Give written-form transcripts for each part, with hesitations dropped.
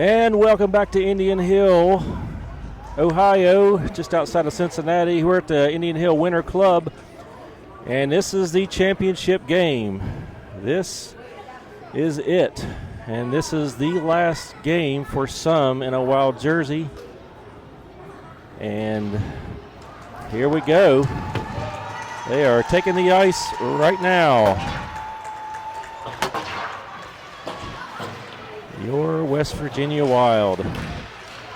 And welcome back to Indian Hill, Ohio, just outside of Cincinnati. We're at the Indian Hill Winter Club, and this is the championship game. This is it, and this is the last game for some in a wild jersey. And here we go. They are taking the ice right now. Your West Virginia Wild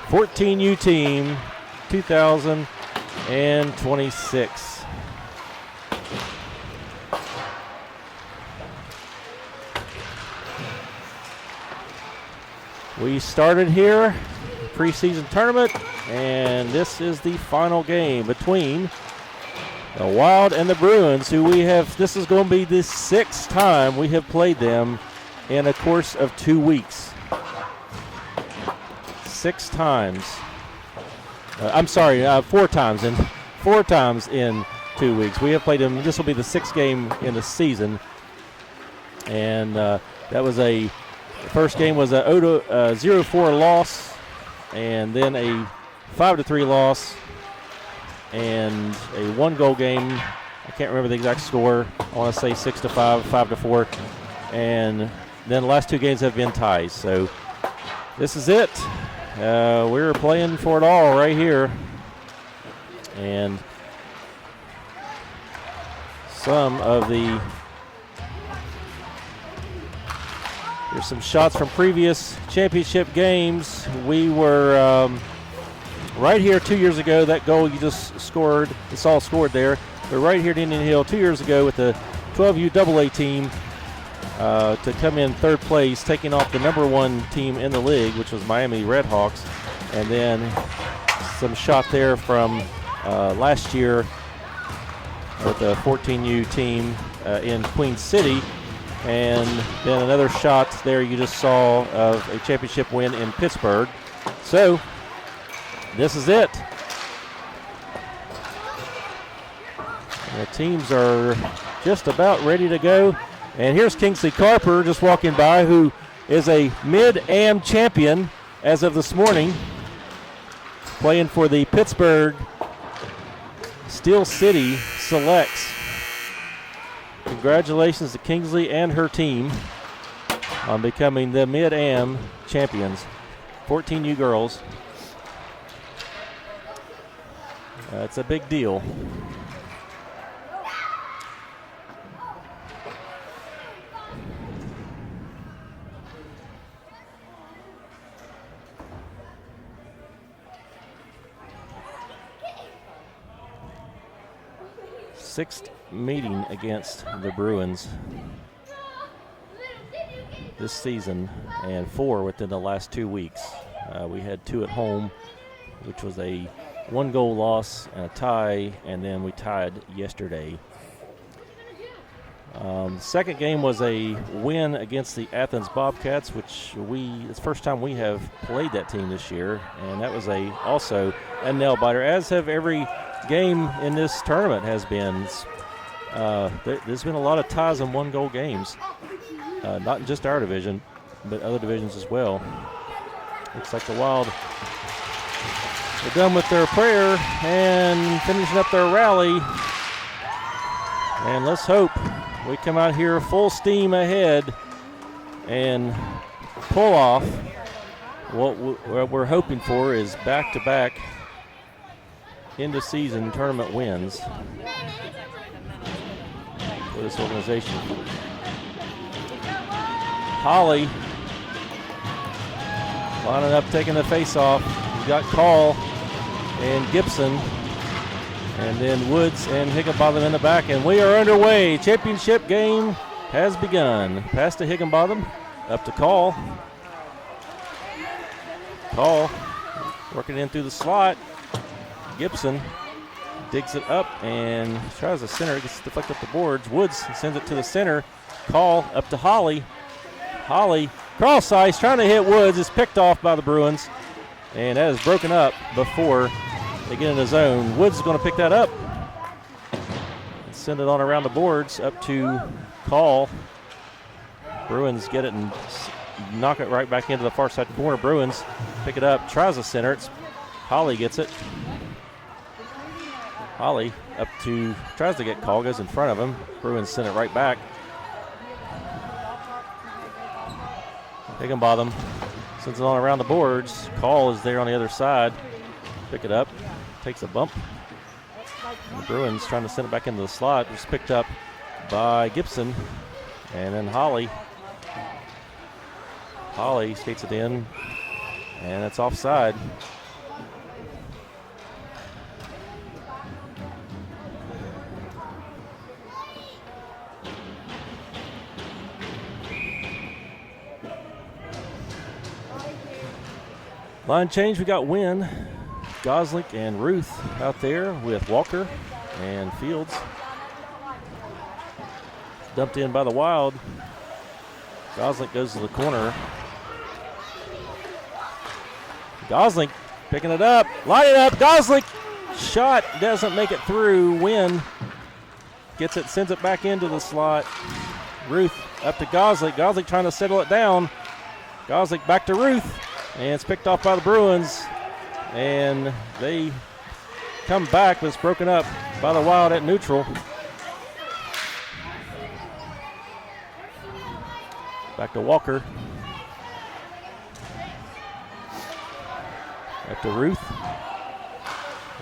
14U team 2026. We started here, preseason tournament, and this is the final game between the Wild and the Bruins, who this is going to be the 6th time we have played them in a course of 2 weeks. 6 times. 4 times. And 4 times in 2 weeks. We have played them. This will be the 6th game in the season. And that was the first game was a 0-4 loss, and then a 5-3 loss, and a 1-goal game. I can't remember the exact score. I want to say 6-5, 5-4, and then the last 2 games have been ties. So this is it. We're playing for it all right here. And here's some shots from previous championship games. We were right here 2 years ago. That goal you just scored, it's all scored there. We're right here at Indian Hill 2 years ago with the 12U AA team to come in 3rd place, taking off the #1 team in the league, which was Miami Redhawks. And then some shot there from last year with the 14U team in Queen City. And then another shot there you just saw of a championship win in Pittsburgh. So this is it. The teams are just about ready to go. And here's Kingsley Carper just walking by, who is a mid-am champion as of this morning, playing for the Pittsburgh Steel City Selects. Congratulations to Kingsley and her team on becoming the mid-am champions. 14U girls. It's a big deal. Sixth meeting against the Bruins this season, and 4 within the last 2 weeks. We had 2 at home, which was a 1-goal loss and a tie, and then we tied yesterday. The second game was a win against the Athens Bobcats, which it's the first time we have played that team this year, and that was also a nail biter, as have every game in this tournament has been. There's been a lot of ties and 1-goal games, not in just our division, but other divisions as well. Looks like the Wild are done with their prayer and finishing up their rally. And let's hope we come out here full steam ahead and pull off what we're hoping for is back-to-back end-of-season tournament wins for this organization. Holly lining up, taking the face-off. You got Call and Gibson, and then Woods and Higginbotham in the back, and we are underway. Championship game has begun. Pass to Higginbotham, up to Call. Call working in through the slot. Gibson digs it up and tries the center. It gets deflected up the boards. Woods sends it to the center. Call up to Holly. Holly, cross ice, trying to hit Woods. Is picked off by the Bruins, and that is broken up before they get in the zone. Woods is going to pick that up and send it on around the boards up to Call. Bruins get it and knock it right back into the far side corner. Bruins pick it up, tries to center. It's Holly gets it. Holly up to, tries to get call, goes in front of him. Bruins send it right back. Higginbotham sends it on around the boards. Call is there on the other side. Pick it up, takes a bump. And the Bruins trying to send it back into the slot. Just picked up by Gibson. And then Holly skates it in, and it's offside. Line change, we got Wynn, Gosling, and Ruth out there with Walker and Fields. Dumped in by the Wild. Gosling goes to the corner. Gosling picking it up, line it up, Gosling, shot, doesn't make it through. Wynn gets it, sends it back into the slot. Ruth up to Gosling, Gosling trying to settle it down. Gosling back to Ruth, and it's picked off by the Bruins. And they come back, but it's broken up by the Wild at neutral. Back to Walker. Back to Ruth.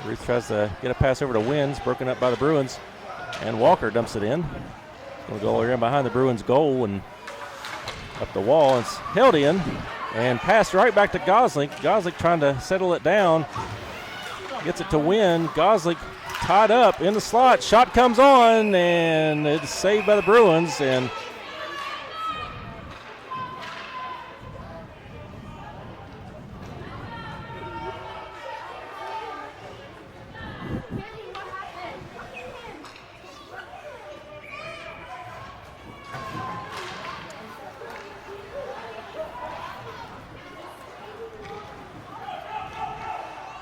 Ruth tries to get a pass over to Wins, broken up by the Bruins. And Walker dumps it in. Going to go all around behind the Bruins goal and up the wall. It's held in and passed right back to Gosling. Gosling trying to settle it down. Gets it to Win. Gosling tied up in the slot. Shot comes on and it's saved by the Bruins. And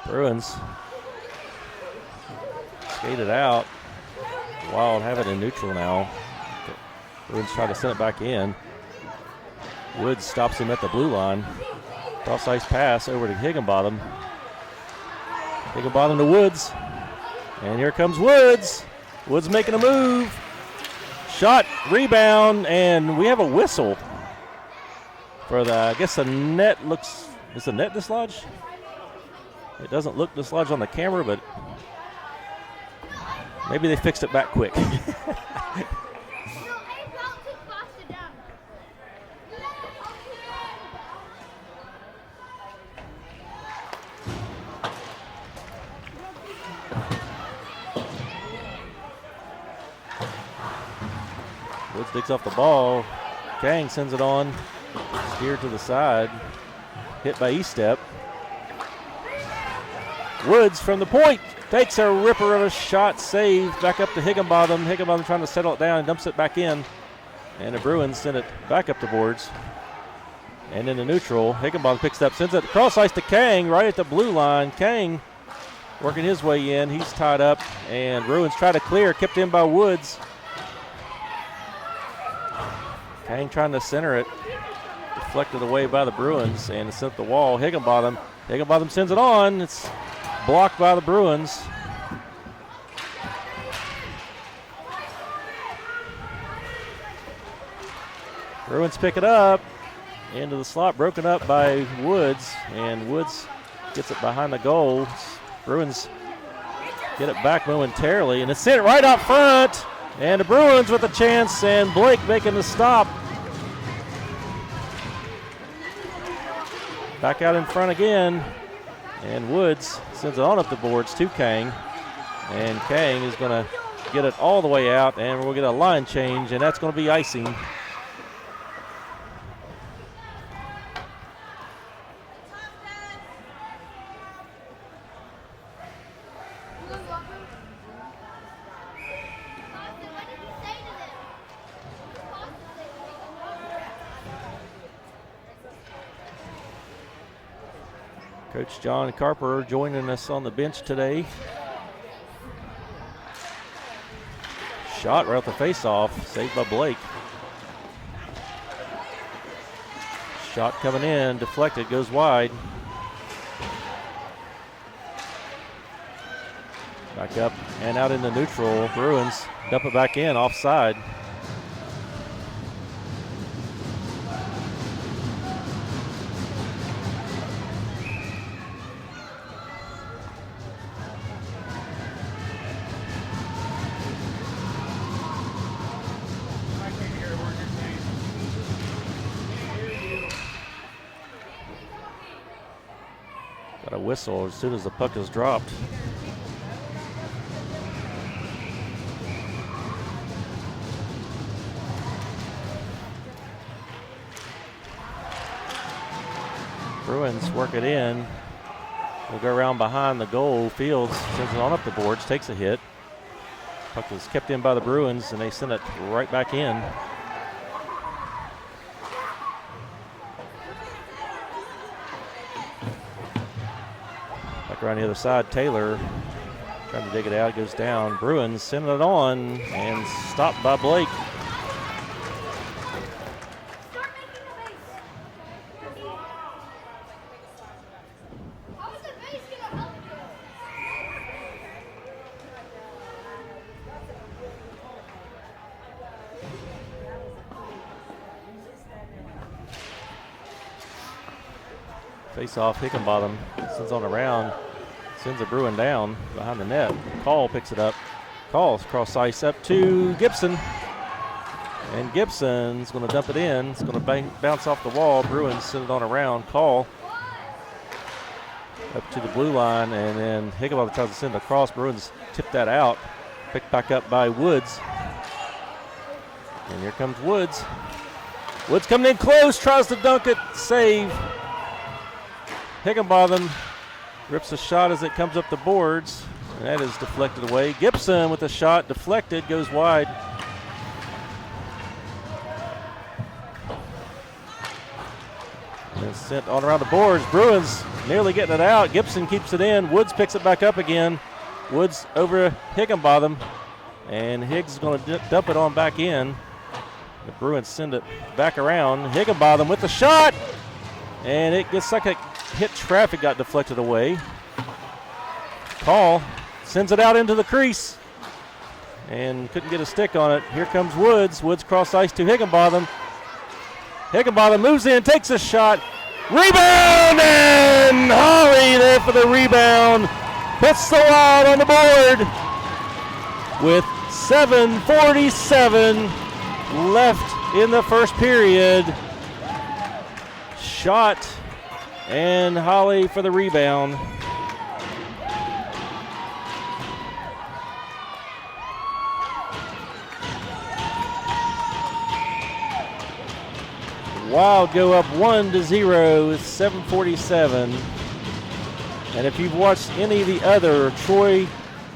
Bruins skated out. Wild have it in neutral now. Bruins try to send it back in. Woods stops him at the blue line. Cross ice pass over to Higginbotham. Higginbotham to Woods. And here comes Woods. Woods making a move. Shot, rebound, and we have a whistle for the, I guess the net looks, is the net dislodged? It doesn't look dislodged on the camera, but maybe they fixed it back quick. Woods digs off the ball. Kang sends it on. Steered to the side. Hit by Estep. Woods from the point takes a ripper of a shot, saved back up to Higginbotham. Higginbotham trying to settle it down and dumps it back in. And the Bruins send it back up the boards. And in the neutral, Higginbotham picks it up, sends it cross ice to Kang right at the blue line. Kang working his way in. He's tied up, and Bruins try to clear, kept in by Woods. Kang trying to center it. Deflected away by the Bruins, and it's up the wall. Higginbotham sends it on. It's blocked by the Bruins. Bruins pick it up into the slot, broken up by Woods, and Woods gets it behind the goal. Bruins get it back momentarily, and it's sent right out front, and the Bruins with a chance, and Blake making the stop. Back out in front again, and Woods sends it on up the boards to Kang, and Kang is going to get it all the way out, and we'll get a line change, and that's going to be icing. Coach John Carper joining us on the bench today. Shot right off the face-off, saved by Blake. Shot coming in, deflected, goes wide. Back up and out into neutral. Bruins dump it back in, offside. Got a whistle as soon as the puck is dropped. Bruins work it in. We'll go around behind the goal. Fields sends it on up the boards, takes a hit. Puck is kept in by the Bruins, and they send it right back in. Back around the other side, Taylor trying to dig it out, goes down. Bruins send it on and stopped by Blake. Face off, Hickenbottom sends on around, sends a Bruin down behind the net. Call picks it up. Calls cross ice up to Gibson. And Gibson's going to dump it in. It's going to bounce off the wall. Bruins send it on around. Call up to the blue line, and then Hickenbottom tries to send it across. Bruins tip that out. Picked back up by Woods. And here comes Woods. Woods coming in close, tries to dunk it, save. Hickenbottom rips a shot as it comes up the boards, and that is deflected away. Gibson with a shot, deflected, goes wide. And it's sent on around the boards. Bruins nearly getting it out. Gibson keeps it in. Woods picks it back up again. Woods over Hickenbottom, and Higgs is going to dump it on back in. The Bruins send it back around. Hickenbottom with the shot, and it gets like a hit traffic, got deflected away. Call sends it out into the crease and couldn't get a stick on it. Here comes Woods. Woods cross ice to Hickenbottom. Hickenbottom moves in, takes a shot. Rebound, and Holly there for the rebound. Puts the Wild on the board with 7:47 left in the first period. Shot and Holly for the rebound. Wild go up 1-0 with 7:47. And if you've watched any of the other Troy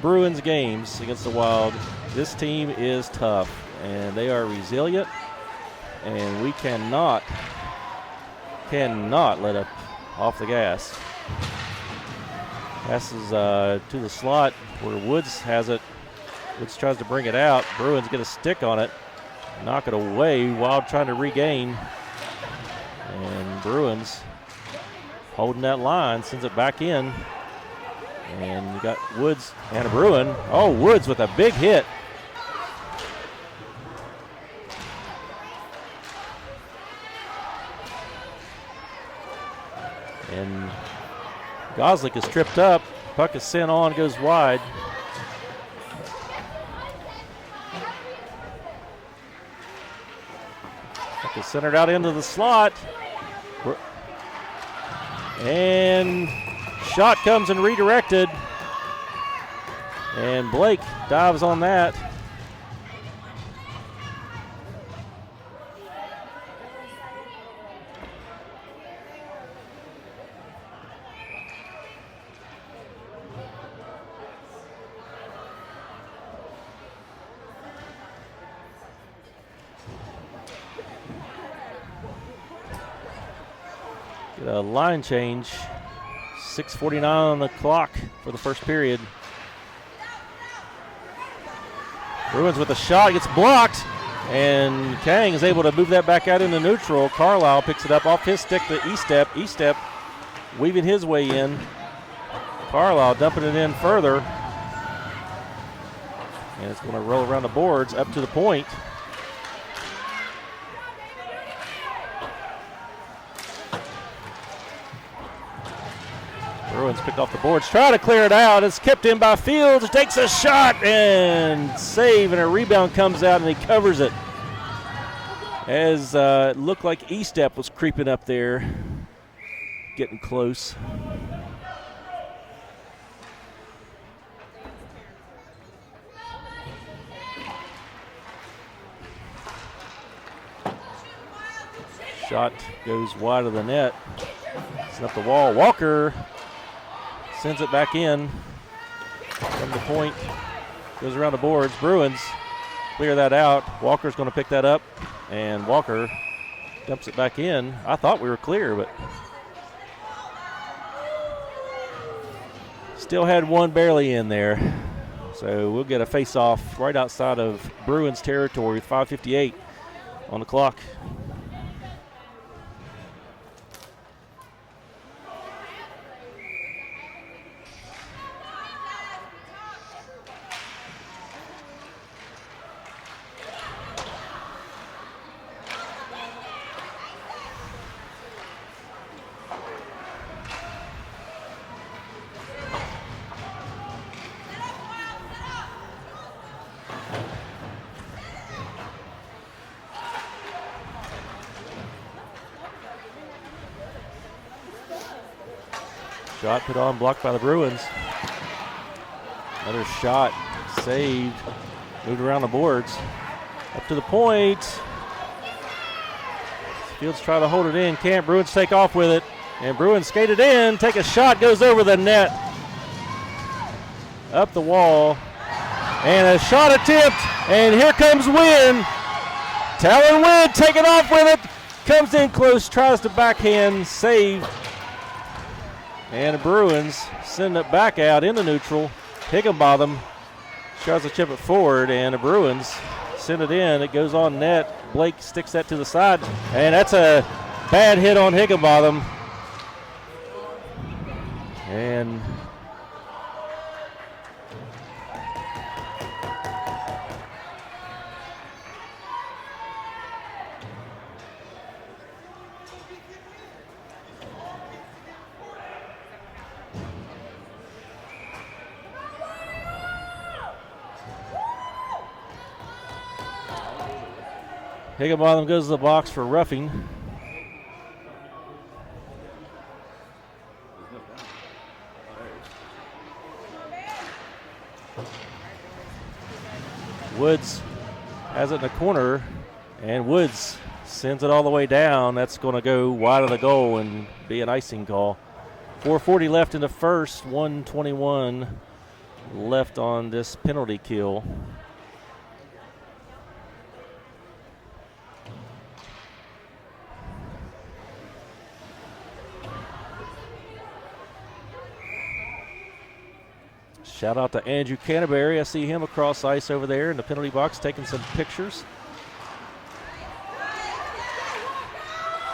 Bruins games against the Wild, this team is tough and they are resilient, and we cannot let up off the gas. Passes to the slot where Woods has it. Woods tries to bring it out. Bruins get a stick on it, knock it away. Wild trying to regain. And Bruins holding that line, sends it back in. And you got Woods and a Bruin. Oh, Woods with a big hit. And Goslick is tripped up. Puck is sent on, goes wide. Puck is centered out into the slot. And shot comes and redirected. And Blake dives on that. Get a line change. 6:49 on the clock for the first period. Bruins with a shot, gets blocked. And Kang is able to move that back out into neutral. Carlisle picks it up off his stick to E-Step. E-Step weaving his way in. Carlisle dumping it in further. And it's going to roll around the boards up to the point. Bruins picked off the boards, trying to clear it out. It's kept in by Fields, takes a shot and save, and a rebound comes out and he covers it. As it looked like E-Step was creeping up there, getting close. Shot goes wide of the net. It's up the wall. Walker sends it back in from the point. Goes around the boards. Bruins clear that out. Walker's going to pick that up, and Walker dumps it back in. I thought we were clear, but still had one barely in there. So we'll get a face-off right outside of Bruins territory. 5:58 on the clock. Shot put on, blocked by the Bruins. Another shot saved, moved around the boards. Up to the point. Fields try to hold it in, can't. Bruins take off with it. And Bruins skate it in, take a shot, goes over the net. Up the wall. And a shot attempt, and here comes Wynn. Talon Wynn taking off with it. Comes in close, tries to backhand, save. And the Bruins send it back out into neutral. Higginbotham tries to chip it forward, and the Bruins send it in. It goes on net. Blake sticks that to the side, and that's a bad hit on Higginbotham. And Higginbotham goes to the box for roughing. Woods has it in the corner, and Woods sends it all the way down. That's going to go wide of the goal and be an icing call. 4:40 left in the first, 1:21 left on this penalty kill. Shout out to Andrew Canterbury. I see him across ice over there in the penalty box taking some pictures.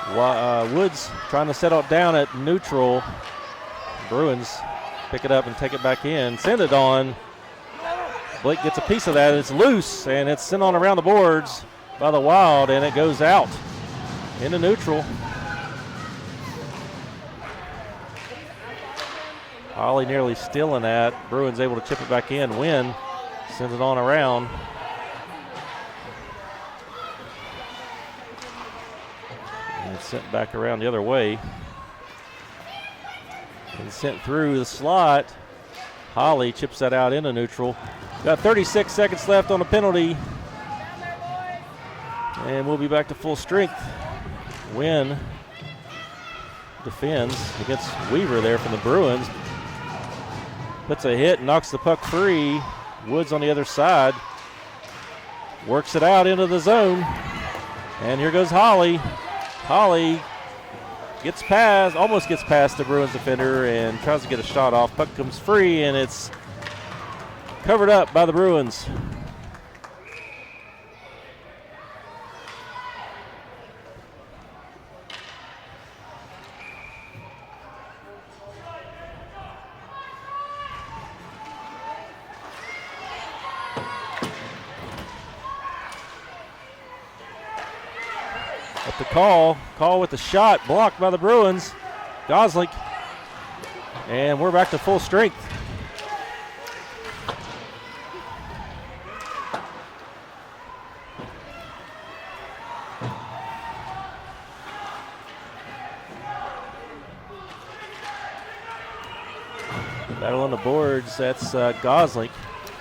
Woods trying to settle it down at neutral. Bruins pick it up and take it back in. Send it on. Blake gets a piece of that. It's loose, and it's sent on around the boards by the Wild, and it goes out into neutral. Ollie nearly stealing that. Bruins able to chip it back in. Wynn sends it on around. And it's sent back around the other way. And sent through the slot. Holly chips that out into neutral. Got 36 seconds left on the penalty. And we'll be back to full strength. Wynn defends against Weaver there from the Bruins. Puts a hit and knocks the puck free. Woods on the other side. Works it out into the zone. And here goes Holly. Holly gets past, almost gets past the Bruins defender and tries to get a shot off. Puck comes free, and it's covered up by the Bruins. to Call. Call with the shot, blocked by the Bruins. Gosling. And we're back to full strength. Battle on the boards. That's Gosling.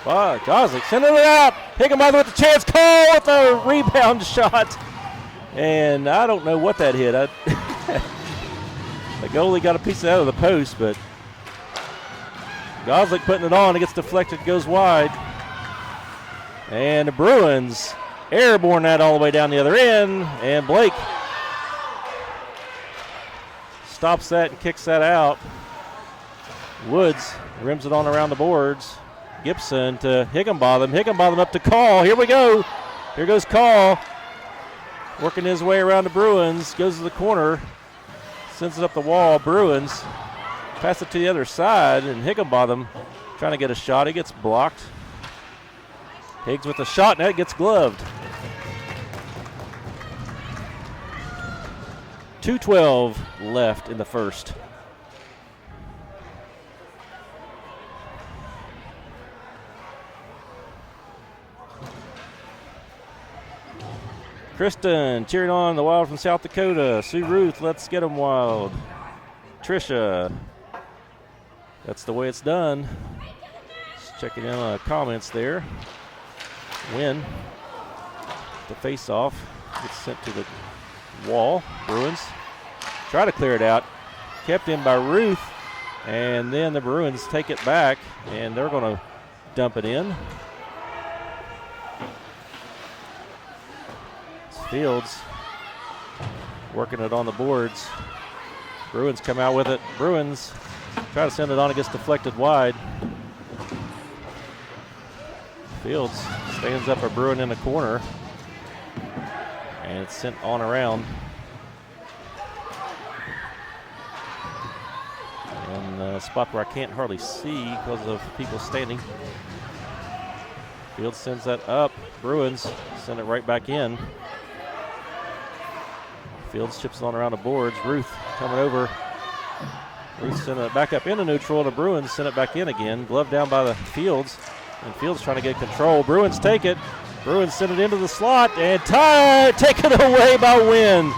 Gosling sending it out. Higginbotham with the chance. Call with a rebound shot. And I don't know what that hit. The goalie got a piece out of the post, but Gosling putting it on. It gets deflected, goes wide. And the Bruins airborne that all the way down the other end. And Blake stops that and kicks that out. Woods rims it on around the boards. Gibson to Higginbotham. Higginbotham up to Call. Here we go. Here goes Call. Working his way around the Bruins. Goes to the corner. Sends it up the wall. Bruins pass it to the other side. And Higginbotham trying to get a shot. He gets blocked. Higgs with the shot. And that gets gloved. 2:12 left in the first. Kristen cheering on the Wild from South Dakota. Sue Ruth, let's get them Wild. Trisha, that's the way it's done. Just checking in on comments there. Win. The face-off gets sent to the wall. Bruins try to clear it out. Kept in by Ruth. And then the Bruins take it back, and they're going to dump it in. Fields working it on the boards. Bruins come out with it. Bruins try to send it on. It gets deflected wide. Fields stands up a Bruin in the corner. And it's sent on around. In a spot where I can't hardly see because of people standing. Fields sends that up. Bruins send it right back in. Fields chips it on around the boards. Ruth coming over. Ruth sent it back up into neutral. The Bruins send it back in again. Glove down by the Fields. And Fields trying to get control. Bruins take it. Bruins send it into the slot. And taken away by Wynn.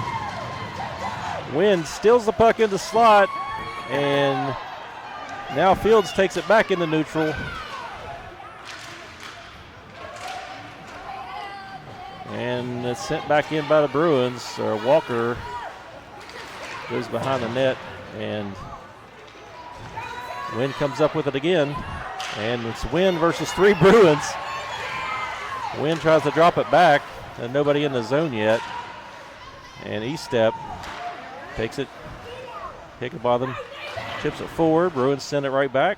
Wynn steals the puck in the slot. And now Fields takes it back into neutral. And it's sent back in by the Bruins. Walker goes behind the net, and Wynn comes up with it again. And it's Wynn versus 3 Bruins. Wynn tries to drop it back, and nobody in the zone yet. And Estep takes it. Higginbotham chips it forward. Bruins send it right back.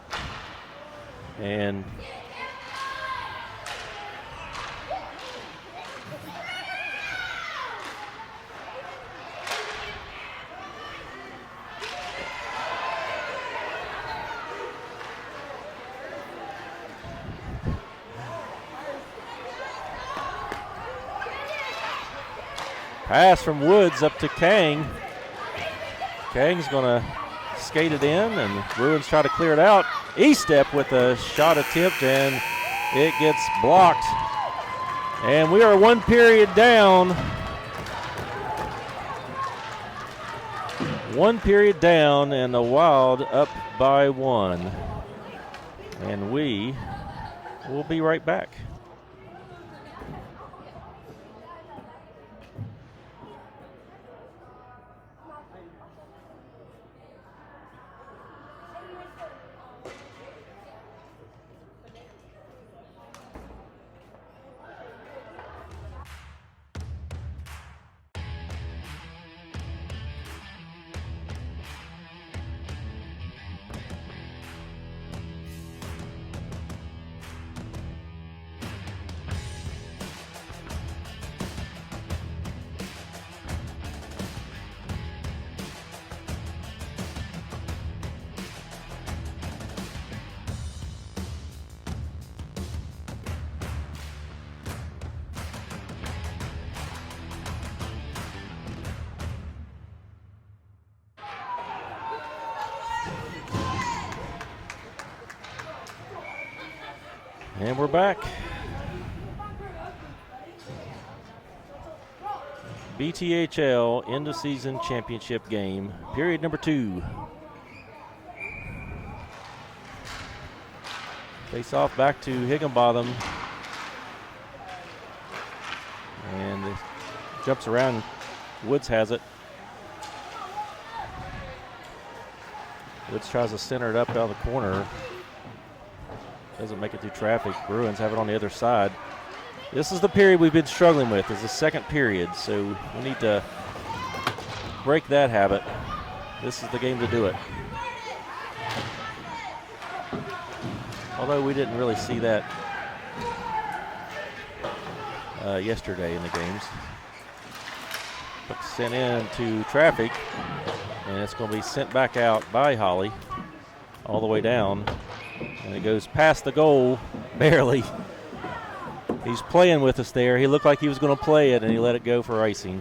And pass from Woods up to Kang. Kang's going to skate it in, and Bruins try to clear it out. Estep with a shot attempt, and it gets blocked. And we are 1 period down. 1 period down, and the Wild up by 1. And we will be right back. And we're back. BTHL end of season championship game, period number 2. Face off back to Higginbotham. And it jumps around. Woods has it. Woods tries to center it up down the corner. Doesn't make it through traffic. Bruins have it on the other side. This is the period we've been struggling with. It's the second period, so we need to break that habit. This is the game to do it. Although we didn't really see that yesterday in the games. Sent into traffic, and it's going to be sent back out by Holly all the way down. And it goes past the goal, barely. He's playing with us there. He looked like he was going to play it, and he let it go for icing.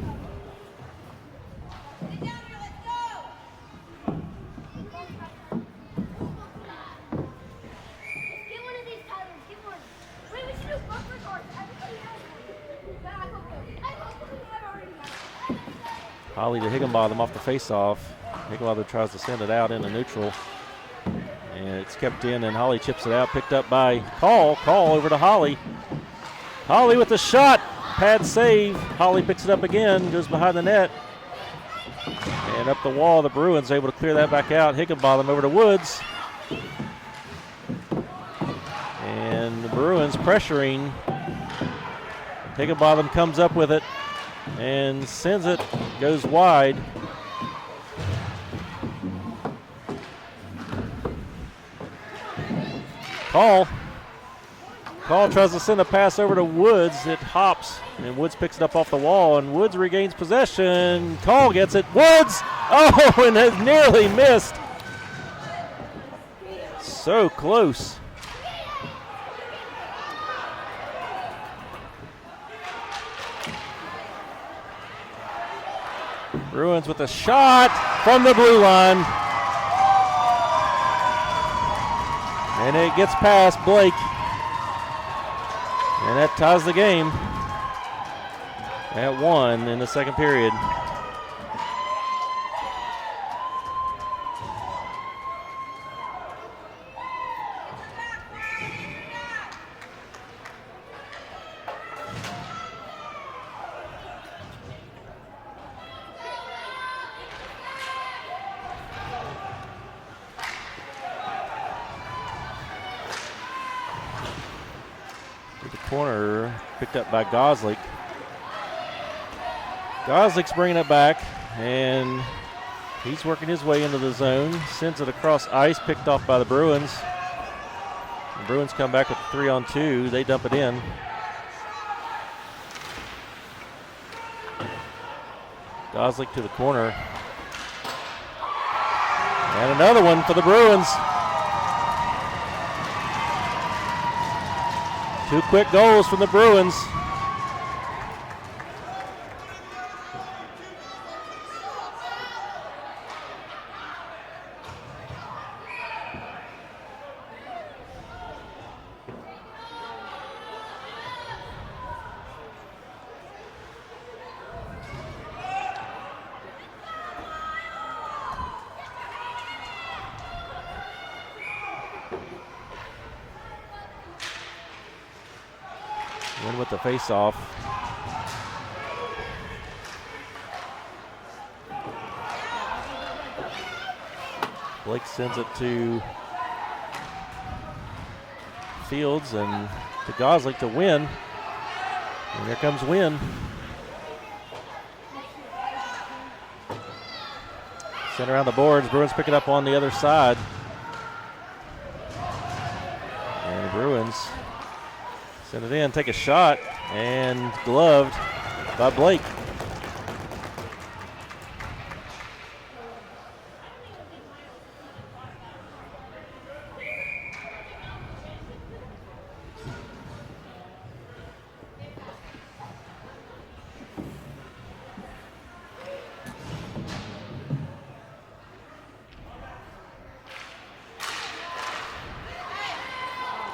Holly to Higginbotham off the face-off. Higginbotham tries to send it out into neutral. And it's kept in, and Holly chips it out, picked up by Call. Call over to Holly. Holly with the shot. Pad save. Holly picks it up again, goes behind the net. And up the wall, the Bruins able to clear that back out. Higginbotham over to Woods. And the Bruins pressuring. Higginbotham comes up with it and sends it, goes wide. Call tries to send a pass over to Woods. It hops, and Woods picks it up off the wall, and Woods regains possession. Call gets it. Woods! Oh, and has nearly missed. So close. Bruins with a shot from the blue line. And it gets past Blake. And that ties the game at 1 in the second period. Corner picked up by Goslick. Goslick's bringing it back, and he's working his way into the zone. Sends it across ice, picked off by the Bruins. The Bruins come back with a 3-on-2. They dump it in. Goslick to the corner. And another one for the Bruins. 2 quick goals from the Bruins. Win with the face-off. Blake sends it to Fields and to Goslick to Win. And here comes Win. Sent around the boards. Bruins pick it up on the other side. And the Bruins send it in, take a shot, and gloved by Blake.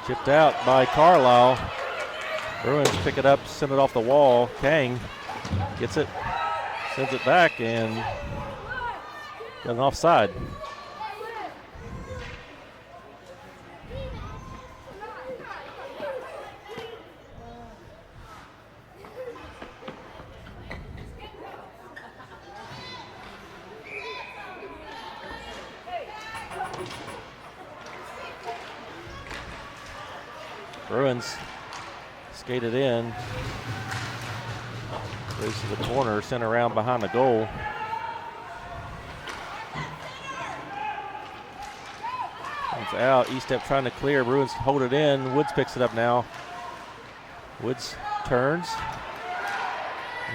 Tipped out by Carlisle. Bruins pick it up, send it off the wall. Kang gets it, sends it back, and got an offside. Bruins skated in. Goes to the corner, sent around behind the goal. It's out. E-step trying to clear. Bruins hold it in. Woods picks it up now. Woods turns.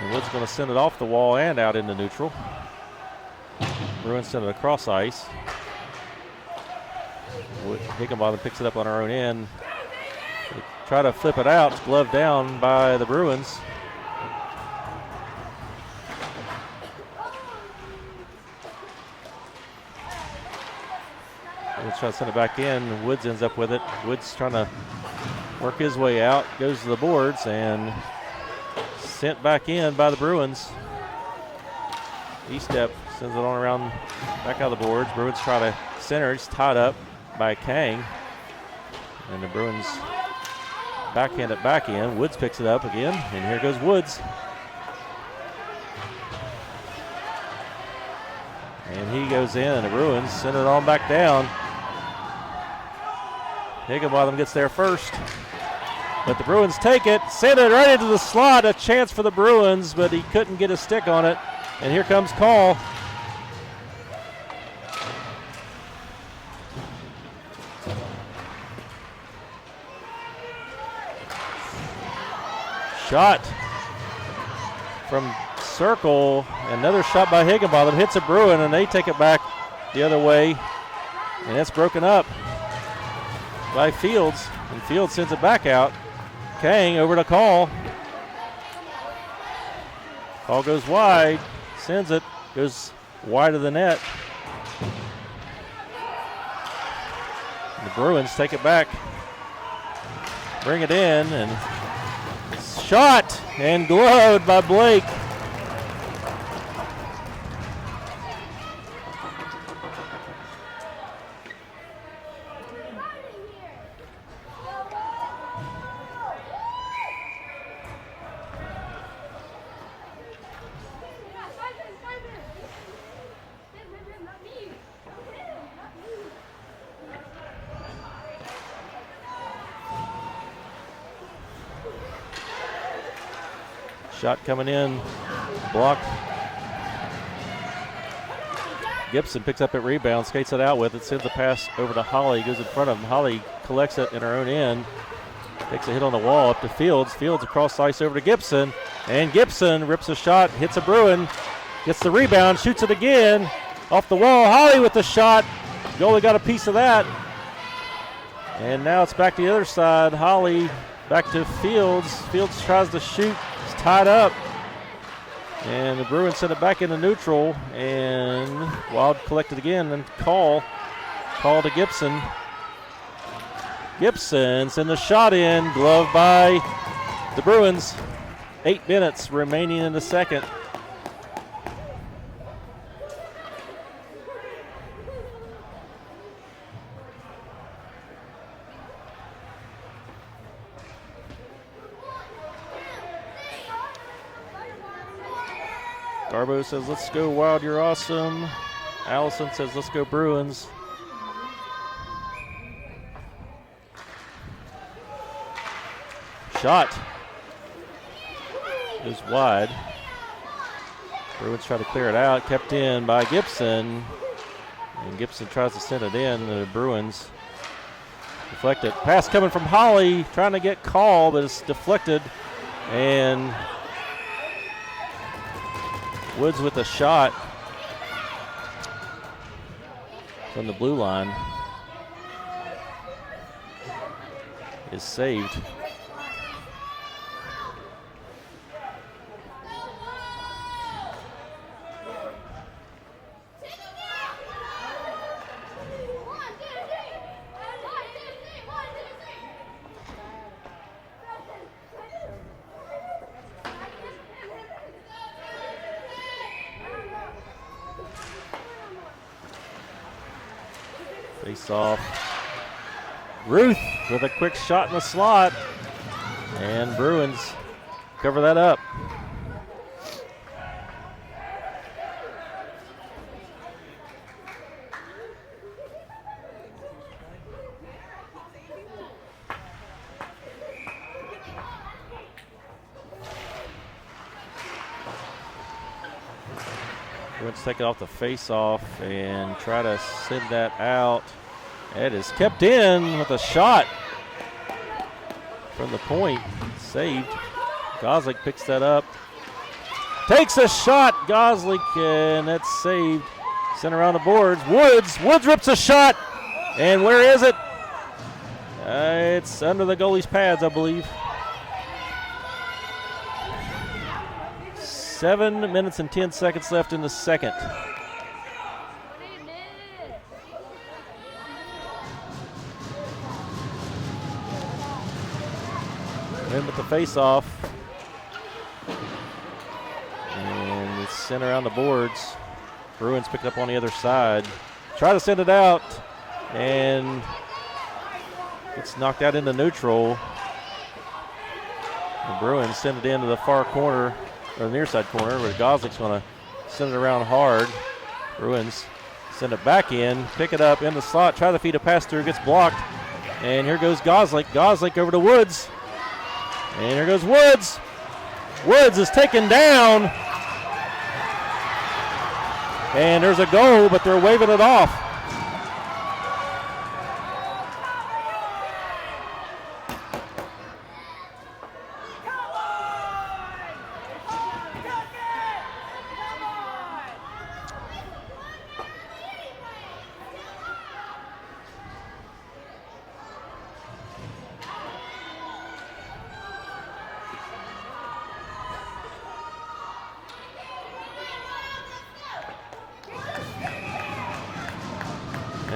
And Woods going to send it off the wall and out into neutral. Bruins send it across ice. Higginbotham picks it up on our own end. They try to flip it out. It's gloved down by the Bruins. Woods trying to send it back in. Woods ends up with it. Woods trying to work his way out. Goes to the boards and sent back in by the Bruins. E-step sends it on around back out of the boards. Bruins try to center. It's tied up by Kang. And the Bruins backhand it back in. Woods picks it up again. And here goes Woods. And he goes in, and the Bruins send it on back down. Higginbotham gets there first. But the Bruins take it, send it right into the slot. A chance for the Bruins, but he couldn't get a stick on it. And here comes Call. Shot from circle. Another shot by Higginbotham. Hits a Bruin, and they take it back the other way. And it's broken up by Fields. And Fields sends it back out. Kang over to Call. Call goes wide. Sends it. Goes wide of the net. And the Bruins take it back. Bring it in, and shot and gloved by Blake. Shot coming in, blocked. Gibson picks up at rebound, skates it out with it, sends the pass over to Holly, goes in front of him. Holly collects it in her own end, takes a hit on the wall up to Fields. Fields across the ice over to Gibson, and Gibson rips a shot, hits a Bruin, gets the rebound, shoots it again, off the wall. Holly with the shot, goalie got a piece of that. And now it's back to the other side. Holly back to Fields. Fields tries to shoot. It's tied up. And the Bruins send it back into neutral. And Wild collected again. And Call to Gibson. Gibson sends the shot in. Glove by the Bruins. 8 minutes remaining in the second. Garbo says, let's go Wild, you're awesome. Allison says, let's go Bruins. Shot is wide. Bruins try to clear it out, kept in by Gibson. And Gibson tries to send it in. The Bruins deflect it. Pass coming from Holly, trying to get Call, but it's deflected. And Woods with a shot from the blue line is saved. Face off. Ruth with a quick shot in the slot. And Bruins cover that up. Bruins take it off the face-off and try to send that out. It is kept in with a shot from the point. Saved. Goslick picks that up. Takes a shot. Goslick, and that's saved. Sent around the boards. Woods rips a shot. And where is it? It's under the goalie's pads, I believe. 7 minutes and 10 seconds left in the second. In with the face-off. And it's sent around the boards. Bruins pick it up on the other side. Try to send it out. And it's knocked out into neutral. The Bruins send it into the far corner, or the near side corner, where Goslick's going to send it around hard. Bruins send it back in, pick it up in the slot, try to feed a pass through, gets blocked. And here goes Goslick. Goslick over to Woods. And here goes Woods. Woods is taken down. And there's a goal, but they're waving it off.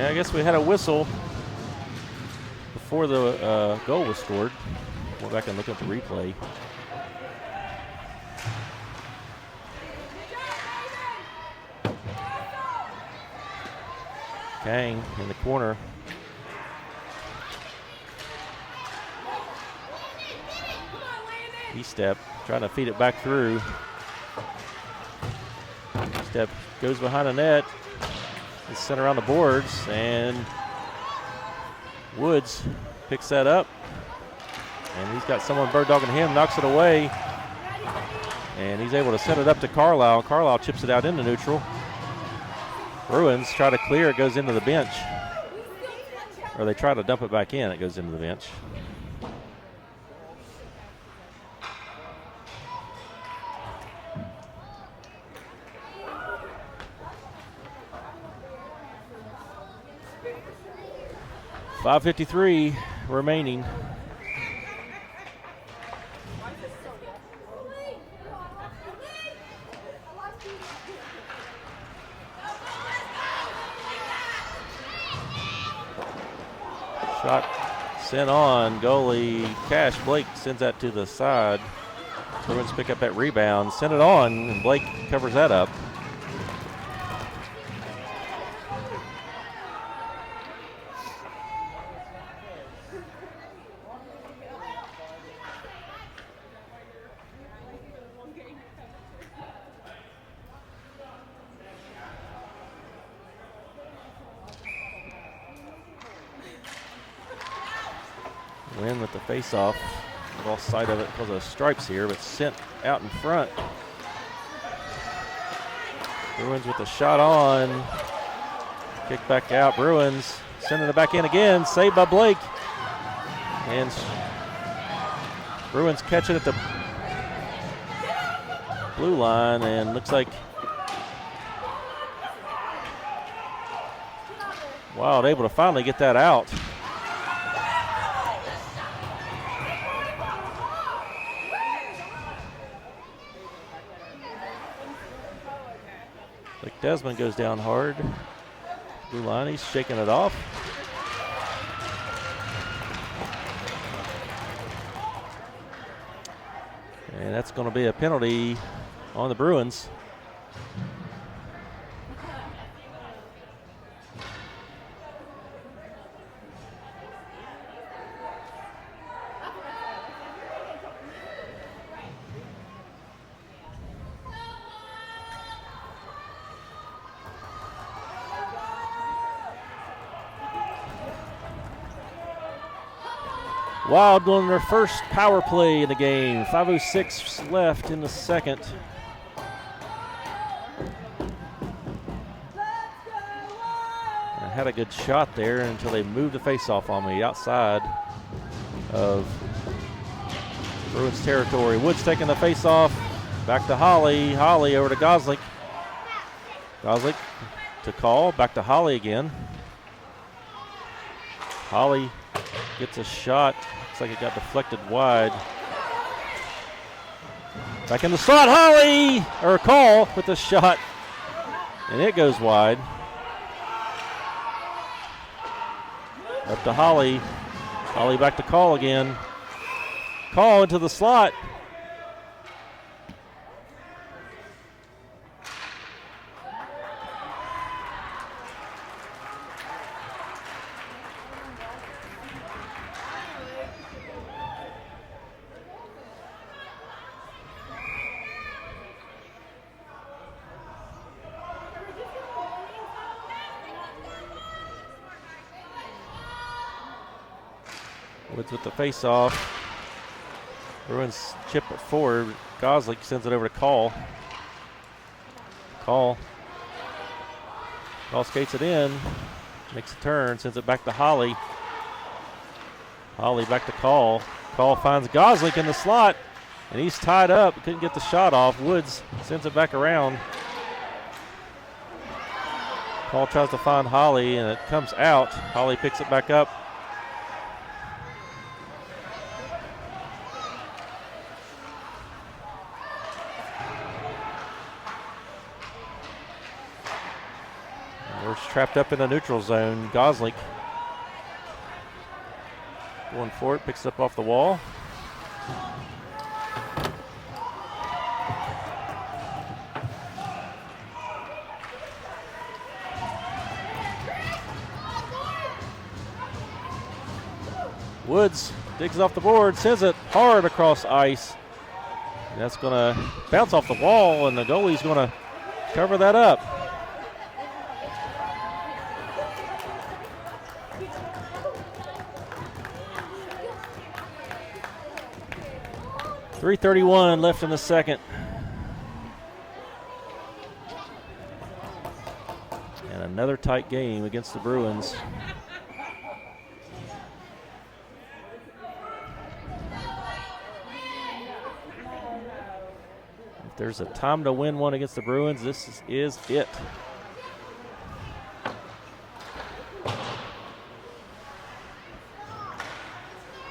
I guess we had a whistle before the goal was scored. Go back and look at the replay. Kang in the corner. E-step, trying to feed it back through. Step goes behind the net. It's sent around the boards, and Woods picks that up. And he's got someone bird dogging him, knocks it away. And he's able to send it up to Carlisle. Carlisle chips it out into neutral. Bruins try to clear, it goes into the bench. Or they try to dump it back in, it goes into the bench. .5:53 remaining. Shot sent on. Goalie Cash Blake sends that to the side. Bruins pick up that rebound. Send it on, and Blake covers that up. Win with the face-off. Lost sight of it because of stripes here, but sent out in front. Bruins with the shot on. Kick back out. Bruins sending it back in again. Saved by Blake. And Bruins catch it at the blue line, and looks like Wild able to finally get that out. Desmond goes down hard. Blue line, he's shaking it off. And that's going to be a penalty on the Bruins. Wild going their first power play in the game. 5:06 left in the second. I had a good shot there until they moved the face-off on me outside of Bruins territory. Woods taking the face-off. Back to Holly. Holly over to Gosling. Gosling to call. Back to Holly again. Holly gets a shot. Looks like it got deflected wide. Back in the slot. Holly, or Call with the shot. And it goes wide. Up to Holly. Holly back to Call again. Call into the slot. Woods with the face-off. Bruins chip it forward. Gosling sends it over to Call. Call skates it in. Makes a turn. Sends it back to Holly. Holly back to Call. Call finds Gosling in the slot. And he's tied up. Couldn't get the shot off. Woods sends it back around. Call tries to find Holly, and it comes out. Holly picks it back up. We're trapped up in the neutral zone. Gosling going for it, picks it up off the wall. Woods digs off the board, sends it hard across ice. And that's going to bounce off the wall, and the goalie's going to cover that up. .331 left in the second. And another tight game against the Bruins. If there's a time to win one against the Bruins, this is it.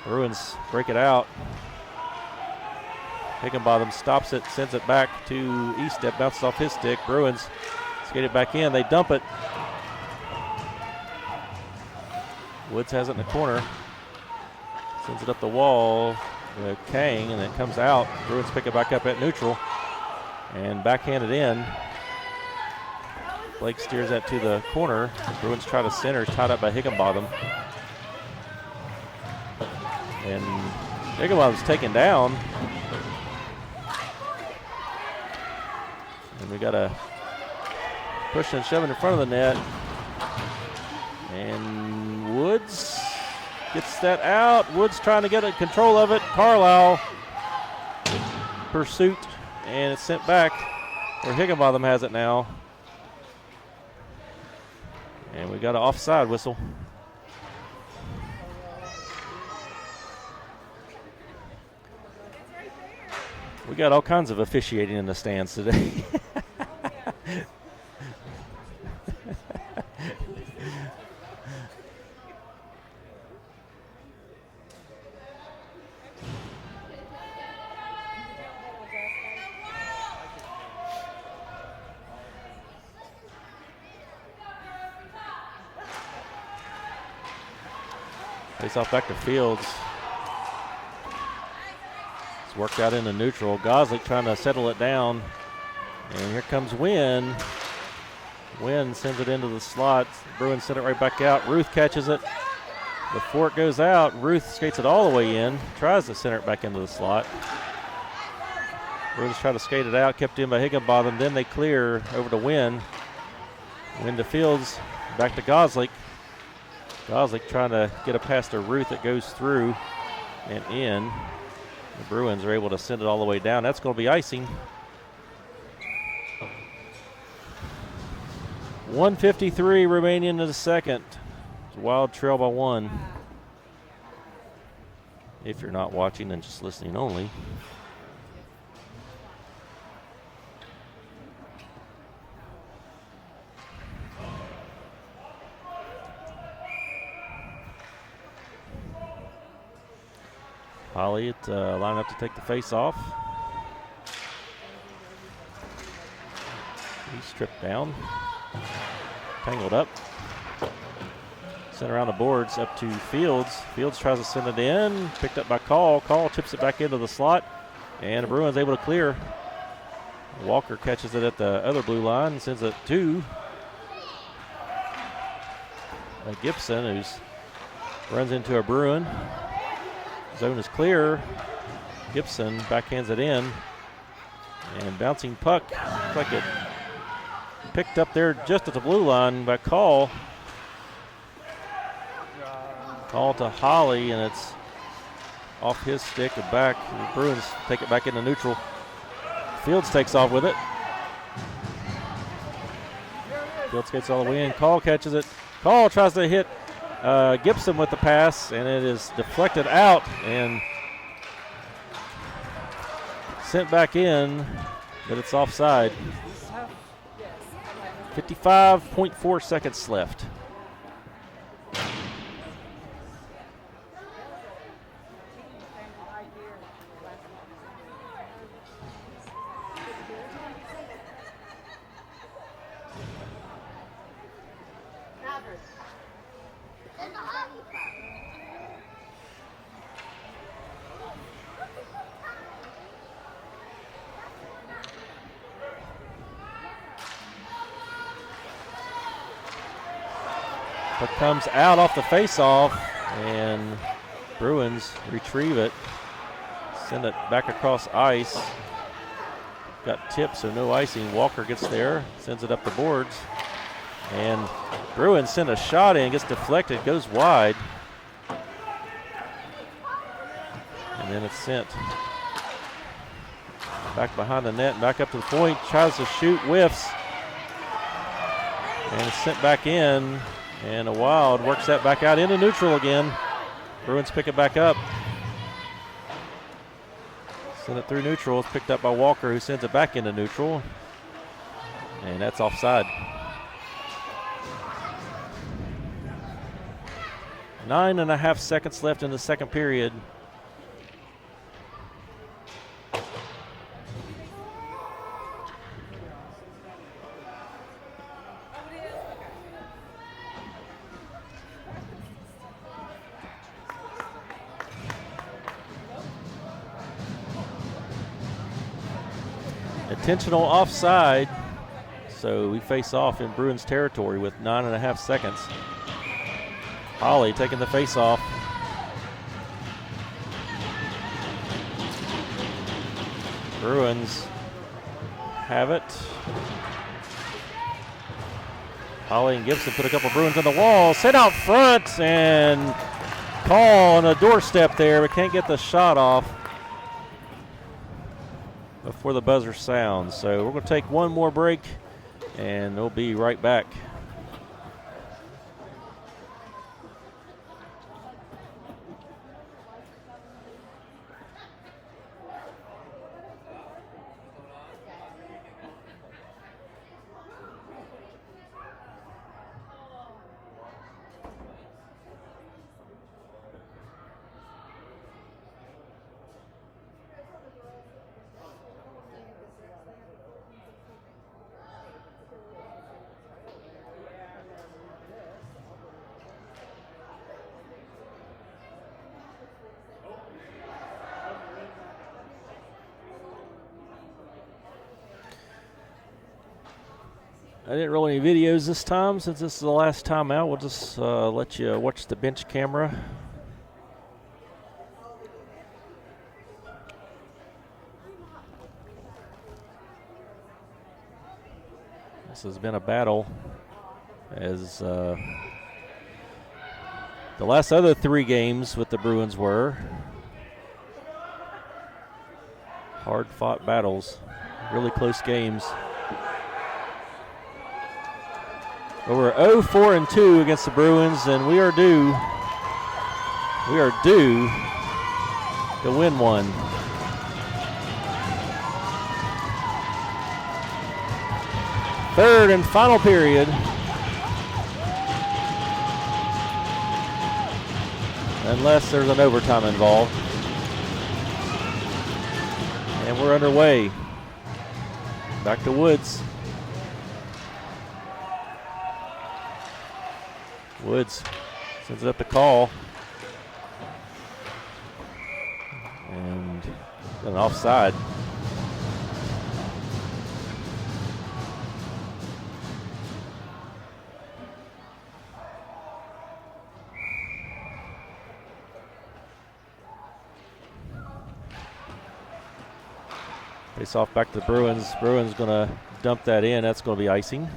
Bruins break it out. Higginbotham stops it, sends it back to Eastep, bounces off his stick. Bruins skate it back in. They dump it. Woods has it in the corner. Sends it up the wall to Kang, and it comes out. Bruins pick it back up at neutral and backhand it in. Blake steers that to the corner. Bruins try to center, tied up by Higginbotham. And Higginbotham's taken down. And we got a push and shove in front of the net. And Woods gets that out. Woods trying to get control of it. Carlisle pursuit, and it's sent back where Higginbotham has it now. And we got an offside whistle. We got all kinds of officiating in the stands today. Face off back to Fields. Worked out into neutral. Gosling trying to settle it down. And here comes Wynn. Wynn sends it into the slot. Bruins send it right back out. Ruth catches it. Before it goes out, Ruth skates it all the way in. Tries to center it back into the slot. Bruins try to skate it out. Kept in by Higginbotham. Then they clear over to Wynn. Wynn to Fields. Back to Gosling. Gosling trying to get a pass to Ruth that goes through. and in. The Bruins are able to send it all the way down. That's going to be icing. 1:53 remaining in the second. Wild trail by 1. If you're not watching and just listening only. Holly line up to take the face off. He's stripped down. Tangled up. Sent around the boards up to Fields. Fields tries to send it in. Picked up by Call. Call tips it back into the slot. And the Bruins able to clear. Walker catches it at the other blue line and sends it to Gibson, who runs into a Bruin. Zone is clear. Gibson backhands it in. And bouncing puck. Looks like it picked up there just at the blue line by Call. Call to Holly, and it's off his stick and back. The Bruins take it back into neutral. Fields takes off with it. Fields gets all the way in. Call catches it. Call tries to hit Gibson with the pass, and it is deflected out and sent back in, but it's offside. 55.4 seconds left. Puck comes out off the face-off, and Bruins retrieve it. Send it back across ice. Got tipped, so no icing. Walker gets there, sends it up the boards. And Bruins send a shot in, gets deflected, goes wide. And then it's sent back behind the net and back up to the point. Tries to shoot, whiffs. And it's sent back in. And a Wild works that back out into neutral again. Bruins pick it back up. Send it through neutral. It's picked up by Walker, who sends it back into neutral. And that's offside. 9.5 seconds left in the second period. Intentional offside, so we face off in Bruins territory with 9.5 seconds. Holly taking the face off. Bruins have it. Holly and Gibson put a couple Bruins on the wall. Set out front and Call on a doorstep there, but can't get the shot off before the buzzer sounds. So we're going to take one more break, and we'll be right back. I didn't roll any videos this time since this is the last time out. We'll just let you watch the bench camera. This has been a battle as the last other 3 games with the Bruins were. Hard-fought battles, really close games. But we're 0-4-2 against the Bruins, and we are due to win one. Third and final period. Unless there's an overtime involved. And we're underway. Back to Woods. Woods sends it up to Call. And an offside. Face off back to the Bruins. Bruins going to dump that in. That's going to be icing.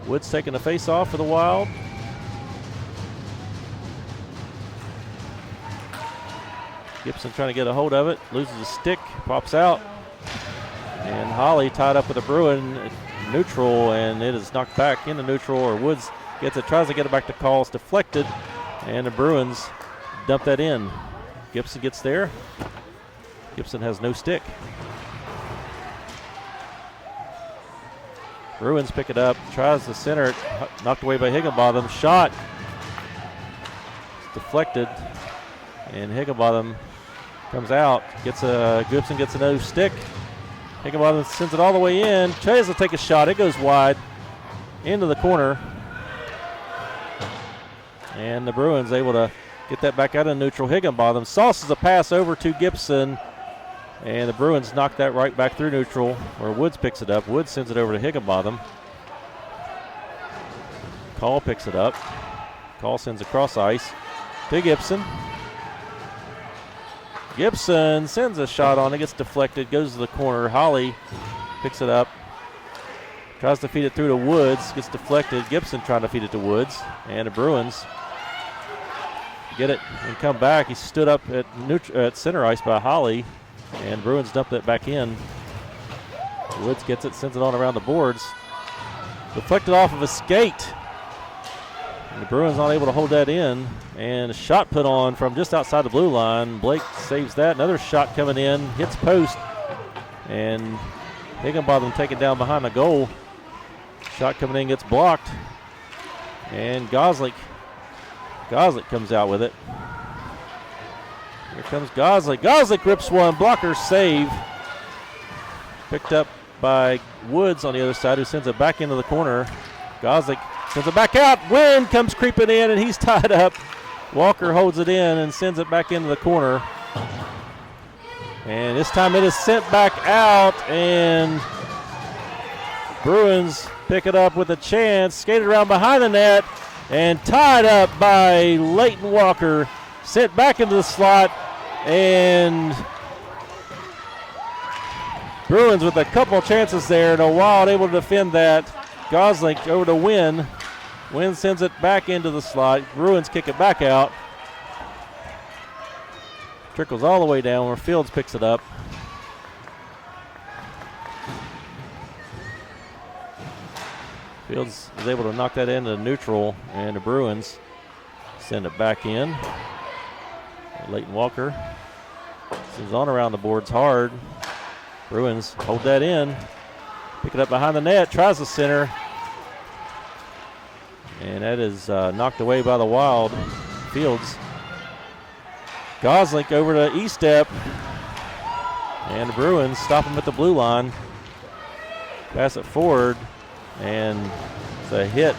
Woods taking the face off for the Wild. Gibson trying to get a hold of it, loses a stick, pops out. And Holly tied up with a Bruin neutral, and it is knocked back into neutral, or Woods gets it, tries to get it back to Call. It's deflected, and the Bruins dump that in. Gibson gets there. Gibson has no stick. Bruins pick it up, tries to center it, knocked away by Higginbotham. Shot, it's deflected, and Higginbotham comes out. Gibson gets a no stick. Higginbotham sends it all the way in. Tries to take a shot. It goes wide into the corner, and the Bruins able to get that back out of neutral. Higginbotham sauces a pass over to Gibson, and the Bruins knock that right back through neutral, where Woods picks it up. Woods sends it over to Higginbotham. Call picks it up. Call sends across ice to Gibson. Gibson sends a shot on it, gets deflected, goes to the corner. Holly picks it up, tries to feed it through to Woods, gets deflected. Gibson trying to feed it to Woods, and the Bruins get it and come back. He stood up at center ice by Holly, and Bruins dumped it back in. Woods gets it, sends it on around the boards. Deflected off of a skate. And the Bruins not able to hold that in. And a shot put on from just outside the blue line. Blake saves that. Another shot coming in, hits post. And Higginbotham taken down behind the goal. Shot coming in, gets blocked. And Goslick comes out with it. Here comes Goslick. Goslick rips one. Blocker save. Picked up by Woods on the other side, who sends it back into the corner. Goslick sends it back out. Wind comes creeping in, and he's tied up. Walker holds it in and sends it back into the corner. And this time it is sent back out, and Bruins pick it up with a chance. Skated around behind the net and tied up by Leighton Walker. Sent back into the slot, and Bruins with a couple chances there, and a Wild able to defend that. Gosling over to Wynn. Wynn sends it back into the slot. Bruins kick it back out. Trickles all the way down where Fields picks it up. Fields is able to knock that into neutral, and the Bruins send it back in. Leighton Walker sends on around the boards hard. Bruins hold that in. Pick it up behind the net, tries the center. And that is knocked away by the Wild. Fields. Gosling over to Estep. And the Bruins stop him at the blue line. Pass it forward. And it's a hit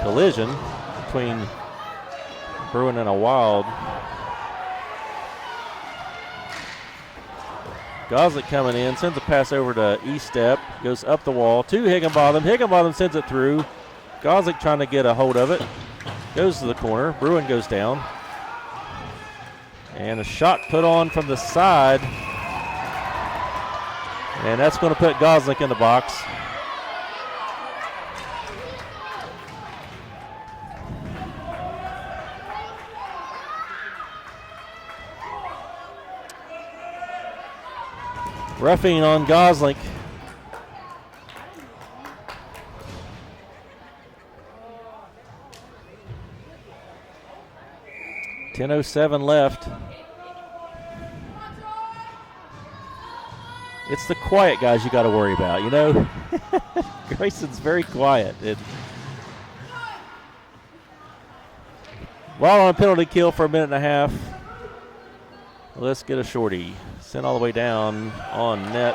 collision between Bruin and a Wild. Gosling coming in, sends a pass over to Estep, goes up the wall to Higginbotham. Higginbotham sends it through. Gosling trying to get a hold of it. Goes to the corner. Bruin goes down. And a shot put on from the side. And that's going to put Gosling in the box. Roughing on Gosling. .10:07 left. It's the quiet guys you got to worry about, you know. Grayson's very quiet. While on a penalty kill for a minute and a half. Let's get a shorty. Sent all the way down on net.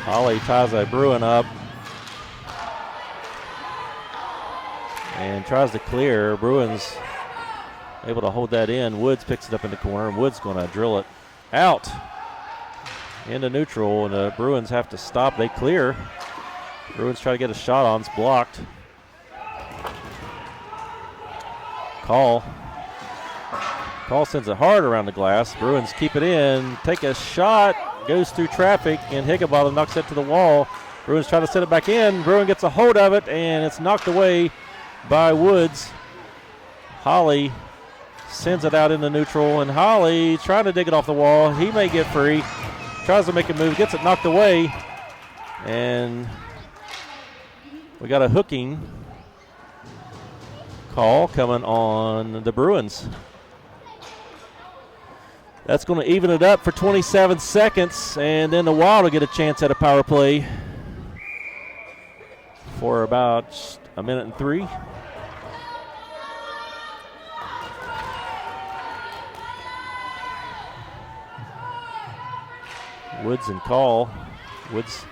Holly ties a Bruin up and tries to clear. Bruins able to hold that in. Woods picks it up in the corner, and Woods going to drill it out into neutral, and the Bruins have to stop. They clear. Bruins try to get a shot on. It's blocked. Call sends it hard around the glass. Bruins keep it in. Take a shot. Goes through traffic, and Higginbottom knocks it to the wall. Bruins try to set it back in. Bruin gets a hold of it, and it's knocked away by Woods. Holly sends it out into neutral, and Holly trying to dig it off the wall. He may get free. Tries to make a move, gets it knocked away, and we got a hooking call coming on the Bruins. That's going to even it up for 27 seconds, and then the Wild will get a chance at a power play for about a minute and 3. Woods and Call. Woods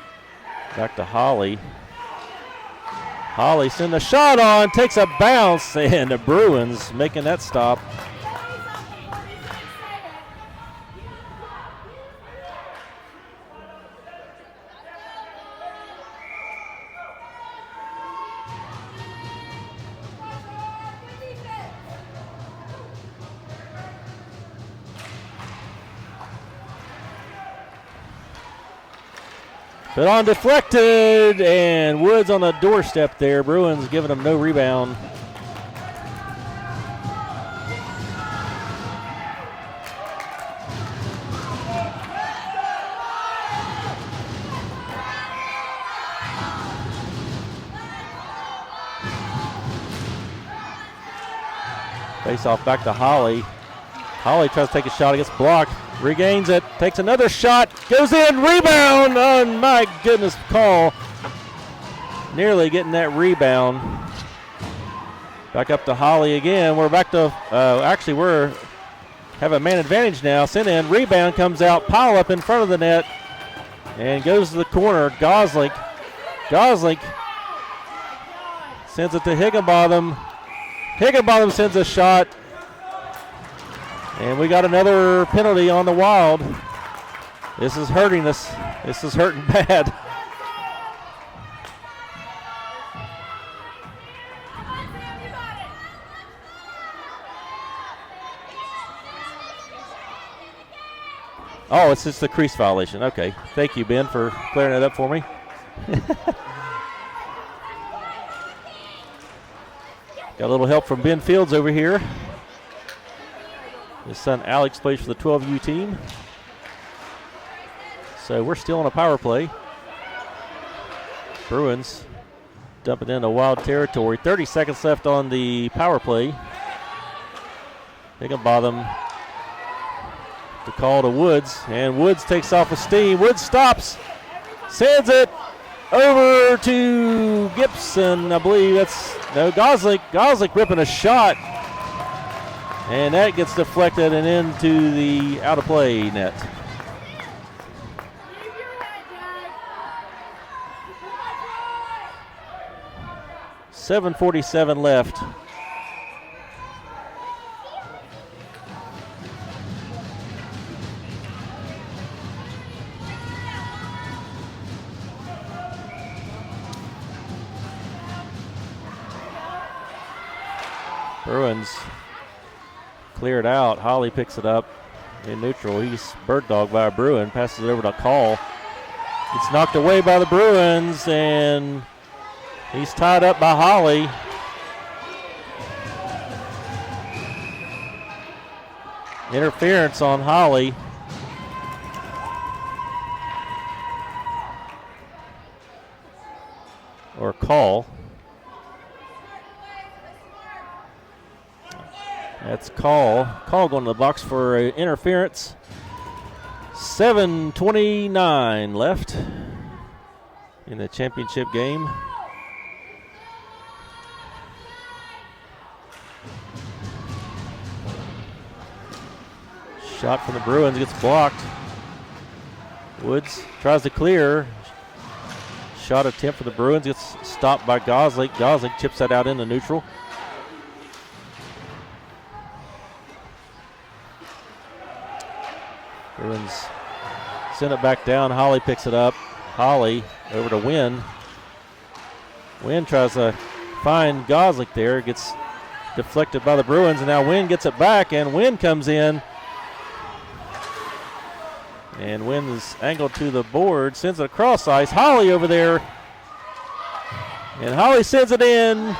back to Holly. Holly sends a shot on, takes a bounce, and the Bruins making that stop. But on deflected, and Woods on the doorstep there. Bruins giving them no rebound. Face off back to Holly. Holly tries to take a shot, it gets blocked. Regains it, takes another shot, goes in, rebound! Oh my goodness, Call. Nearly getting that rebound. Back up to Holly again. We're back to, actually we're have a man advantage now. Sent in, rebound comes out, pile up in front of the net, and goes to the corner. Gosling sends it to Higginbottom. Higginbottom sends a shot. And we got another penalty on the Wild. This is hurting us. This is hurting bad. Oh, it's just a crease violation. Okay. Thank you, Ben, for clearing that up for me. Got a little help from Ben Fields over here. His son Alex plays for the 12U team. So we're still on a power play. Bruins dumping into Wild territory. 30 seconds left on the power play. Higginbottom to call to Woods, and Woods takes off with steam. Woods stops, sends it over to Gibson. I believe that's, no, Gosling ripping a shot. And that gets deflected and into the out of play net. .747 left. Bruins clear it out. Holly picks it up in neutral. He's bird dogged by a Bruin. Passes it over to Call. It's knocked away by the Bruins, and he's tied up by Holly. Interference on Holly. Or Call. That's Call. Call going to the box for interference. 7:29 left in the championship game. Shot from the Bruins gets blocked. Woods tries to clear. Shot attempt for the Bruins gets stopped by Gosling. Gosling chips that out into neutral. Bruins send it back down. Holly picks it up. Holly over to Wynn. Wynn tries to find Gosling there. Gets deflected by the Bruins, and now Wynn gets it back, and Wynn comes in. And Wynn is angled to the board, sends it across ice. Holly over there. And Holly sends it in.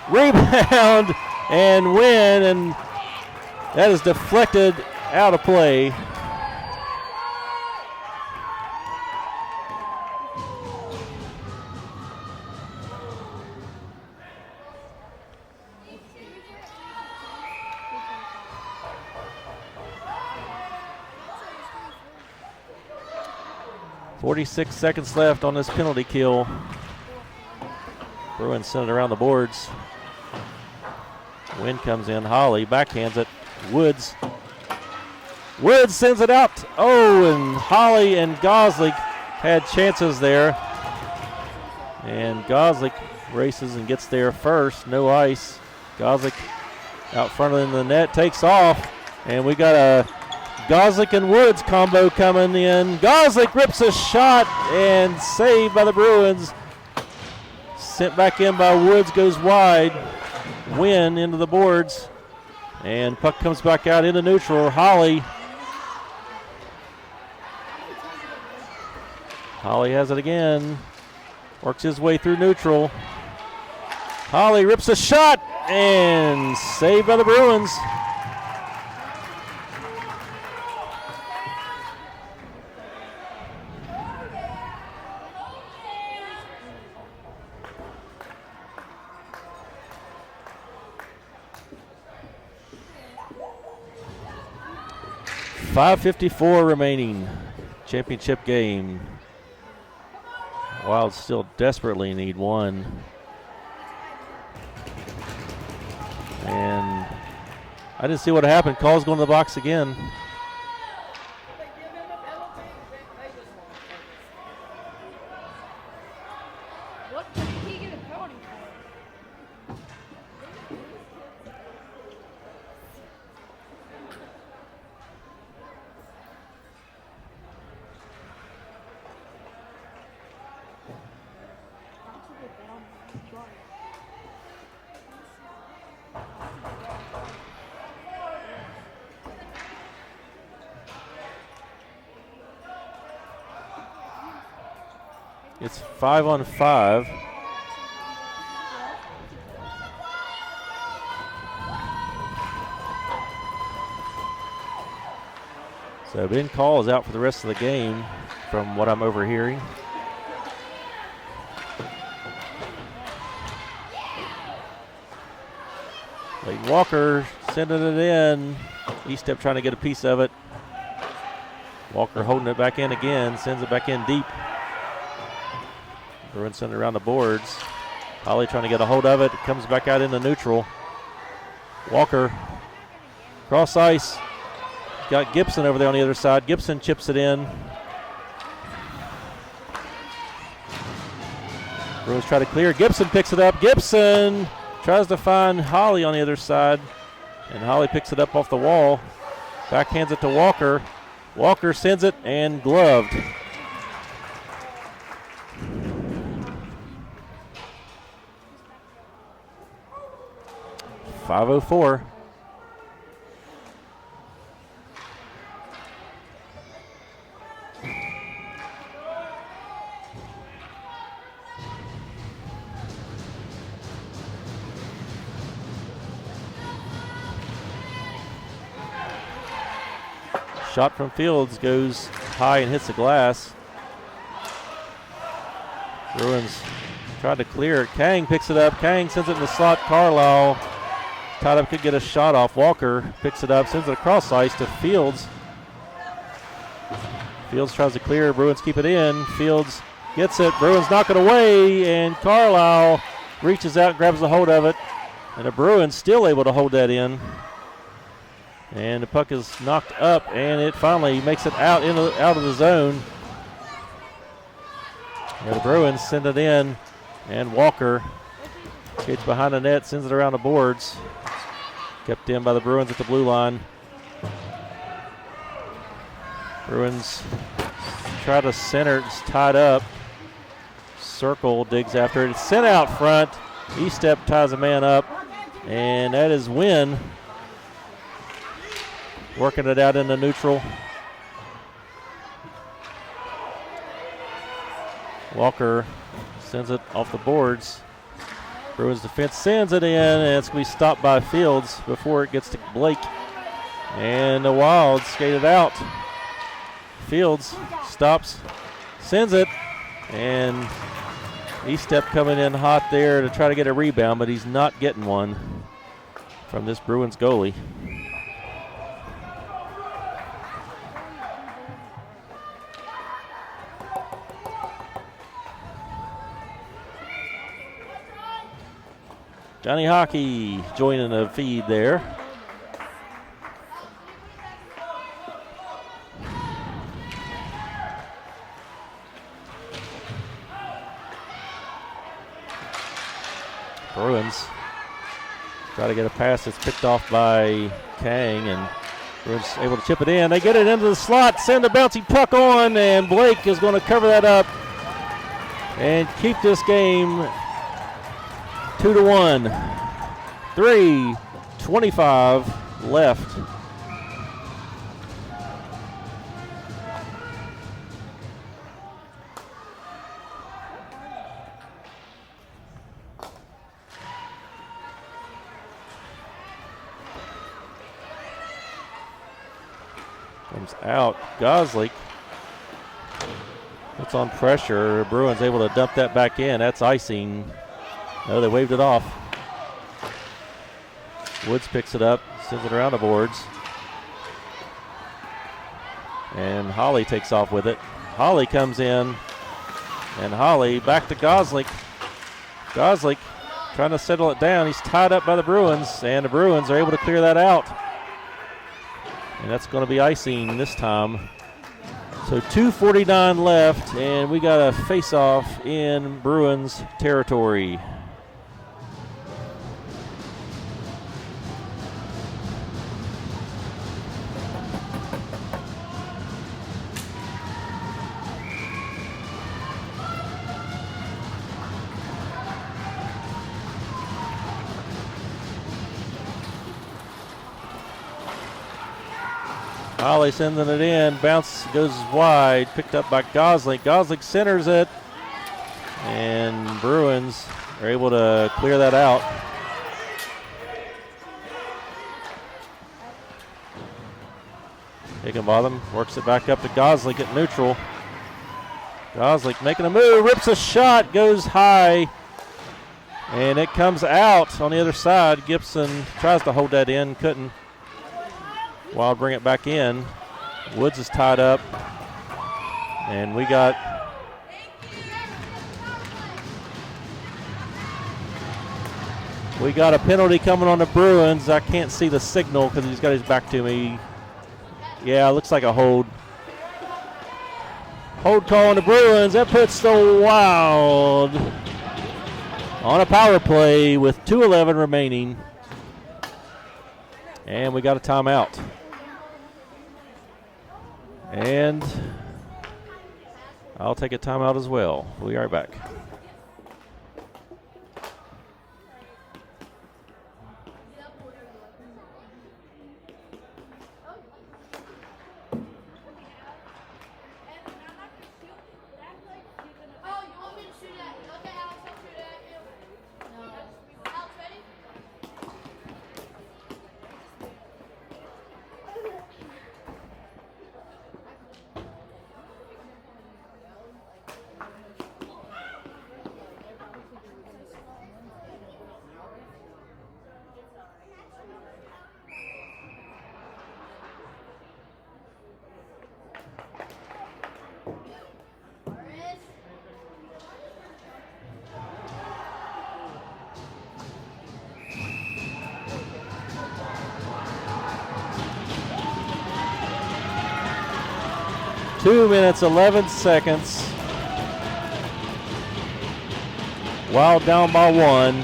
Rebound and Wynn, and that is deflected out of play. .46 seconds left on this penalty kill. Bruins send it around the boards. Wynn comes in. Holly backhands it. Woods. Woods sends it out. Oh, and Holly and Gosling had chances there. And Gosling races and gets there first. No ice. Gosling out front of the net, takes off. And we got a Gosling and Woods combo coming in. Gosling rips a shot and saved by the Bruins. Sent back in by Woods, goes wide. Wynn into the boards. And puck comes back out into neutral. Holly has it again. Works his way through neutral. Holly rips a shot and saved by the Bruins. .554 remaining. Championship game. Wild still desperately need one. And I didn't see what happened. Call's going to the box again. What did he get a penalty for? It's 5-on-5. So Ben Call is out for the rest of the game from what I'm overhearing. Late Walker sending it in. E-Step trying to get a piece of it. Walker holding it back in again, sends it back in deep. Bruins send it around the boards. Holly trying to get a hold of it. It comes back out into neutral. Walker cross ice. Got Gibson over there on the other side. Gibson chips it in. Bruins try to clear. Gibson picks it up. Gibson tries to find Holly on the other side. And Holly picks it up off the wall. Backhands it to Walker. Walker sends it and gloved. 5:04. Shot from Fields goes high and hits the glass. Bruins tried to clear it. Kang picks it up. Kang sends it in the slot. Carlisle tied up, could get a shot off. Walker picks it up, sends it across ice to Fields. Fields tries to clear. Bruins keep it in. Fields gets it. Bruins knock it away, and Carlisle reaches out and grabs a hold of it. And the Bruins still able to hold that in. And the puck is knocked up, and it finally makes it out of the zone. And the Bruins send it in, and Walker gets behind the net, sends it around the boards. Kept in by the Bruins at the blue line. Bruins try to center, it's tied up. Circle digs after it. It's sent out front. E-step ties a man up, and that is Wynn working it out into neutral. Walker sends it off the boards. Bruins defense sends it in, and it's going to be stopped by Fields before it gets to Blake. And the Wild skated out. Fields stops, sends it, and E-step coming in hot there to try to get a rebound, but he's not getting one from this Bruins goalie. Johnny Hockey joining the feed there. Bruins try to get a pass that's picked off by Kang, and Bruins able to chip it in. They get it into the slot, send a bouncing puck on, and Blake is going to cover that up and keep this game 2-1. 3:25 left. Comes out. Goslik puts on pressure. Bruins able to dump that back in. That's icing. No, they waved it off. Woods picks it up, sends it around the boards. And Holly takes off with it. Holly comes in, and Holly back to Goslik. Goslik trying to settle it down. He's tied up by the Bruins, and the Bruins are able to clear that out. And that's going to be icing this time. So 2:49 left, and we got a face-off in Bruins territory. Holly sending it in, bounce goes wide, picked up by Goslik. Goslik centers it, and Bruins are able to clear that out. Higginbotham works it back up to Goslik at neutral. Goslik making a move, rips a shot, goes high, and it comes out on the other side. Gibson tries to hold that in, couldn't. Wild bring it back in. Woods is tied up. And we got a penalty coming on the Bruins. I can't see the signal because he's got his back to me. Yeah, it looks like a hold. Hold call on the Bruins. That puts the Wild on a power play with 2:11 remaining. And we got a timeout. And I'll take a timeout as well. We'll be right back. 2 minutes, 11 seconds. Wild down by 1.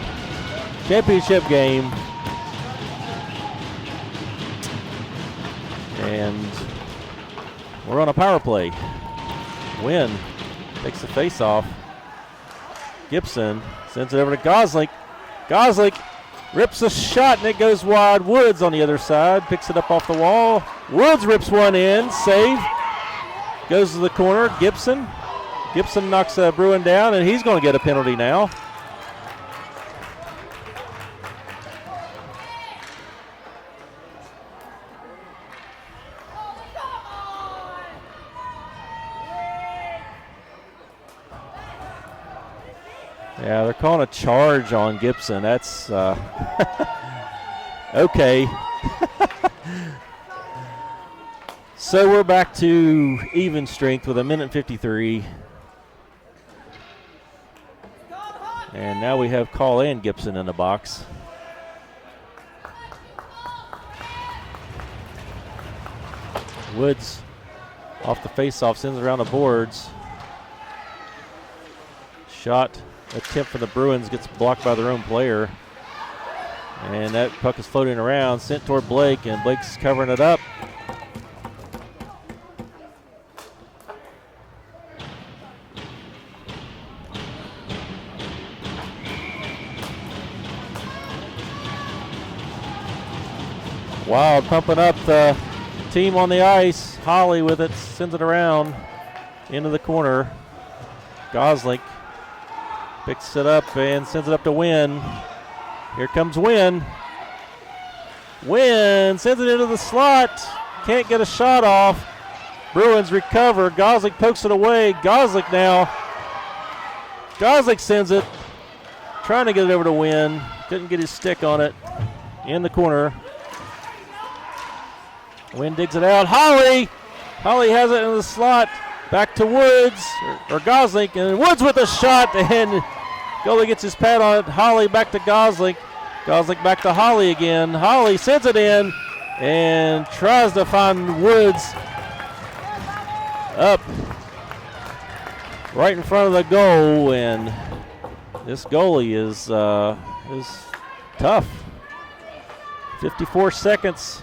Championship game. And we're on a power play. Wynn takes the face off. Gibson sends it over to Gosling. Gosling rips a shot and it goes wide. Woods on the other side picks it up off the wall. Woods rips one in, save. Goes to the corner. Gibson knocks Bruin down, and he's going to get a penalty now. Yeah, they're calling a charge on Gibson. That's okay. So we're back to even strength with 1:53. And now we have Call and Gibson in the box. Woods off the faceoff, sends it around the boards. Shot attempt for the Bruins gets blocked by their own player. And that puck is floating around, sent toward Blake, and Blake's covering it up. Wild pumping up the team on the ice. Holly with it, sends it around into the corner. Gosling picks it up and sends it up to Wynn. Here comes Wynn. Wynn sends it into the slot. Can't get a shot off. Bruins recover. Gosling pokes it away. Gosling now. Gosling sends it. Trying to get it over to Wynn. Couldn't get his stick on it. In the corner. Wynn digs it out. Holly has it in the slot. Back to Woods, or Gosling, and Woods with a shot, and goalie gets his pad on it. Holly back to Gosling. Gosling back to Holly again. Holly sends it in and tries to find Woods up right in front of the goal, and this goalie is tough. 54 seconds.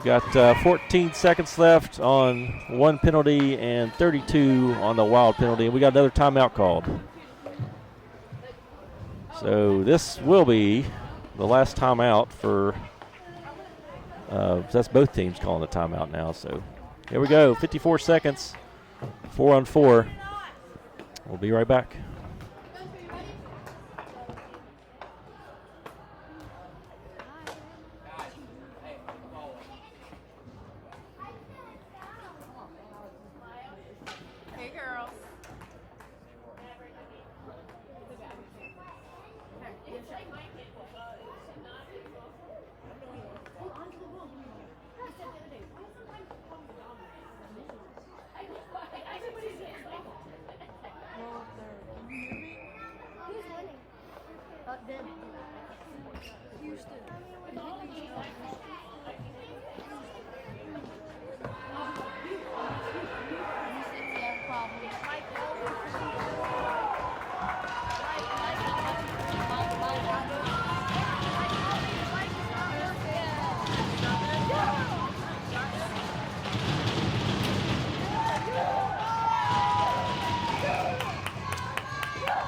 Got 14 seconds left on one penalty and 32 on the Wild penalty. And we got another timeout called. So this will be the last timeout for, that's both teams calling the timeout now. So here we go, 54 seconds, 4-on-4. We'll be right back.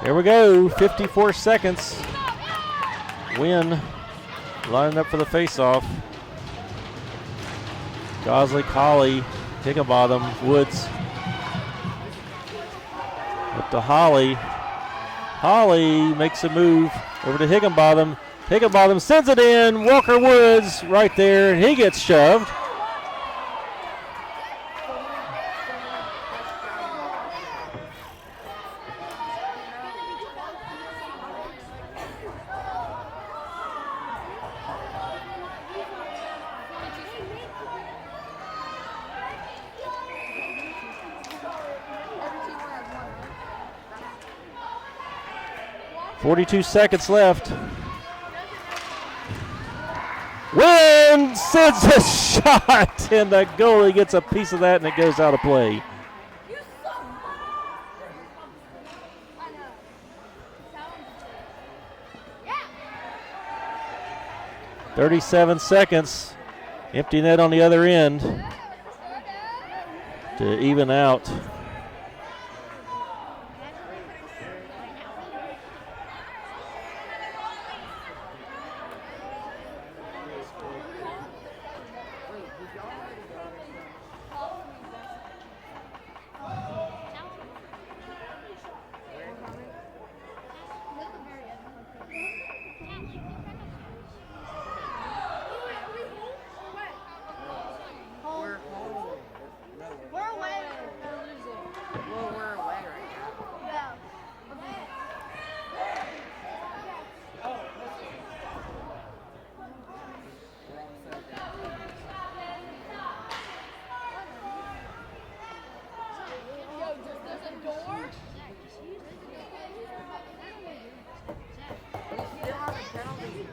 Here we go, 54 seconds. Wynn lining up for the faceoff. Gosling, Holly, Higginbotham, Woods. Up to Holly. Holly makes a move over to Higginbotham. Higginbotham sends it in. Walker Woods right there, and he gets shoved. .42 seconds left. Wynn sends a shot, and the goalie gets a piece of that, and it goes out of play. 37 seconds. Empty net on the other end to even out.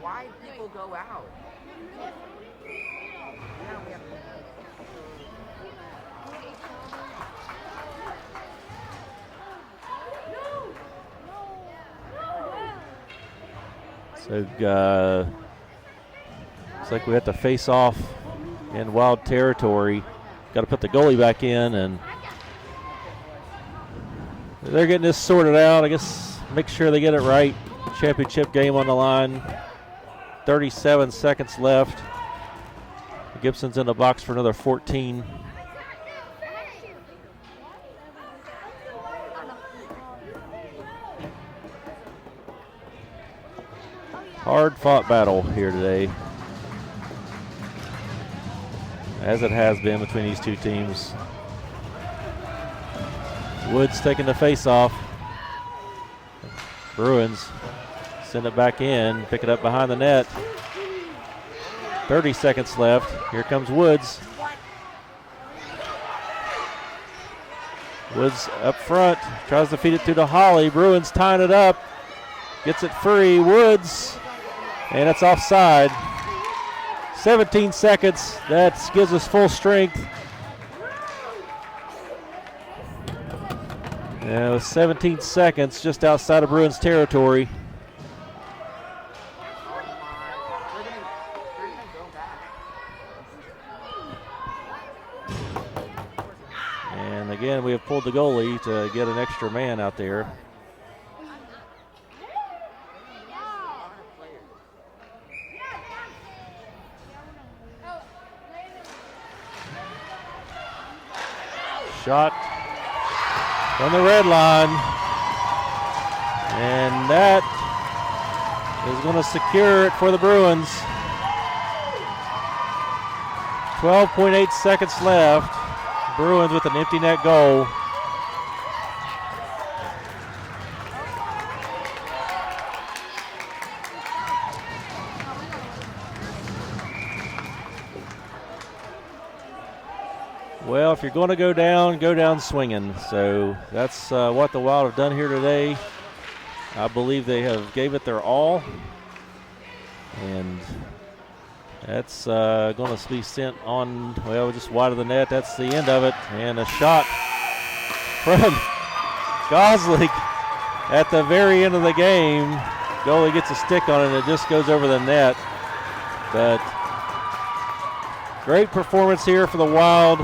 Why people go out? So looks like we have to face off in Wild territory. Got to put the goalie back in, and they're getting this sorted out. I guess make sure they get it right. Championship game on the line. 37 seconds left. Gibson's in the box for another 14. Hard fought battle here today, as it has been between these two teams. Woods taking the face off. Bruins send it back in, pick it up behind the net. 30 seconds left. Here comes Woods. Woods up front, tries to feed it through to Holly. Bruins tying it up, gets it free. Woods, and it's offside. 17 seconds, that gives us full strength. Yeah, it was 17 seconds just outside of Bruins territory. And again, we have pulled the goalie to get an extra man out there. Shot from the red line, and that is going to secure it for the Bruins. 12.8 seconds left. Bruins with an empty net goal. Well, if you're going to go down swinging. So that's what the Wild have done here today. I believe they have gave it their all. And that's going to be sent on, well, just wide of the net. That's the end of it. And a shot from Gosling at the very end of the game. Goalie gets a stick on it, and it just goes over the net. But great performance here for the Wild.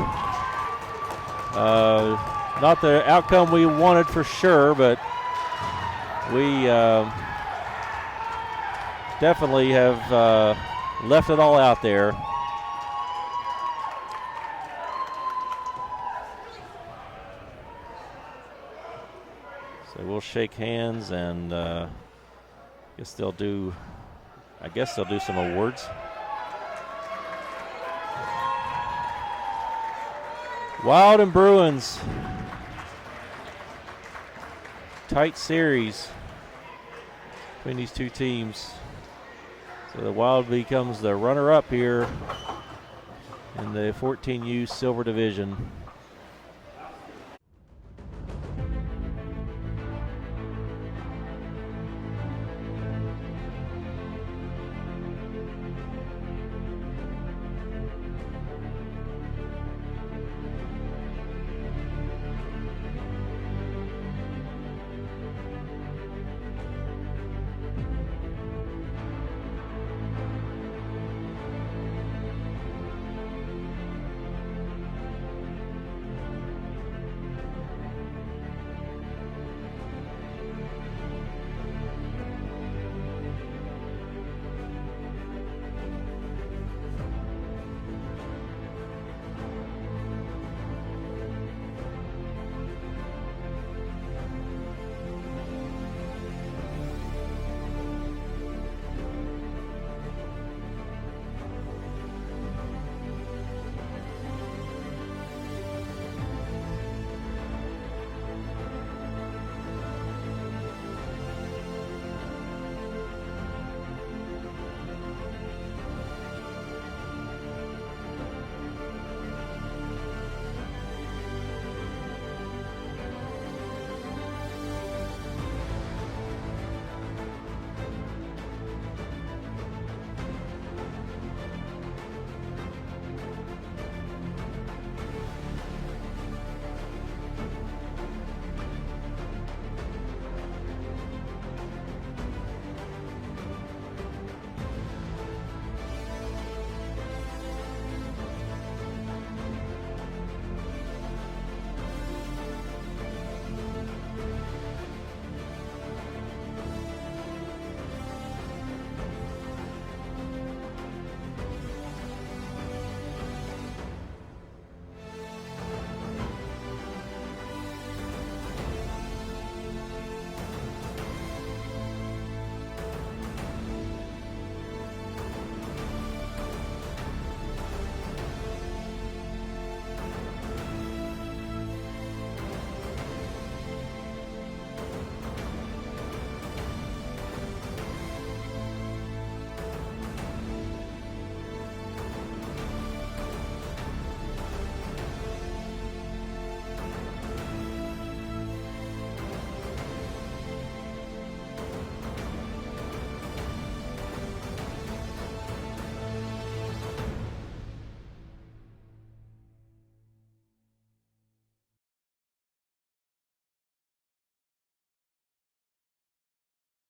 Not the outcome we wanted for sure, but we definitely have left it all out there. So we'll shake hands, and I guess they'll do some awards. Wild and Bruins. Tight series between these two teams. So the Wild becomes the runner-up here in the 14U Silver Division.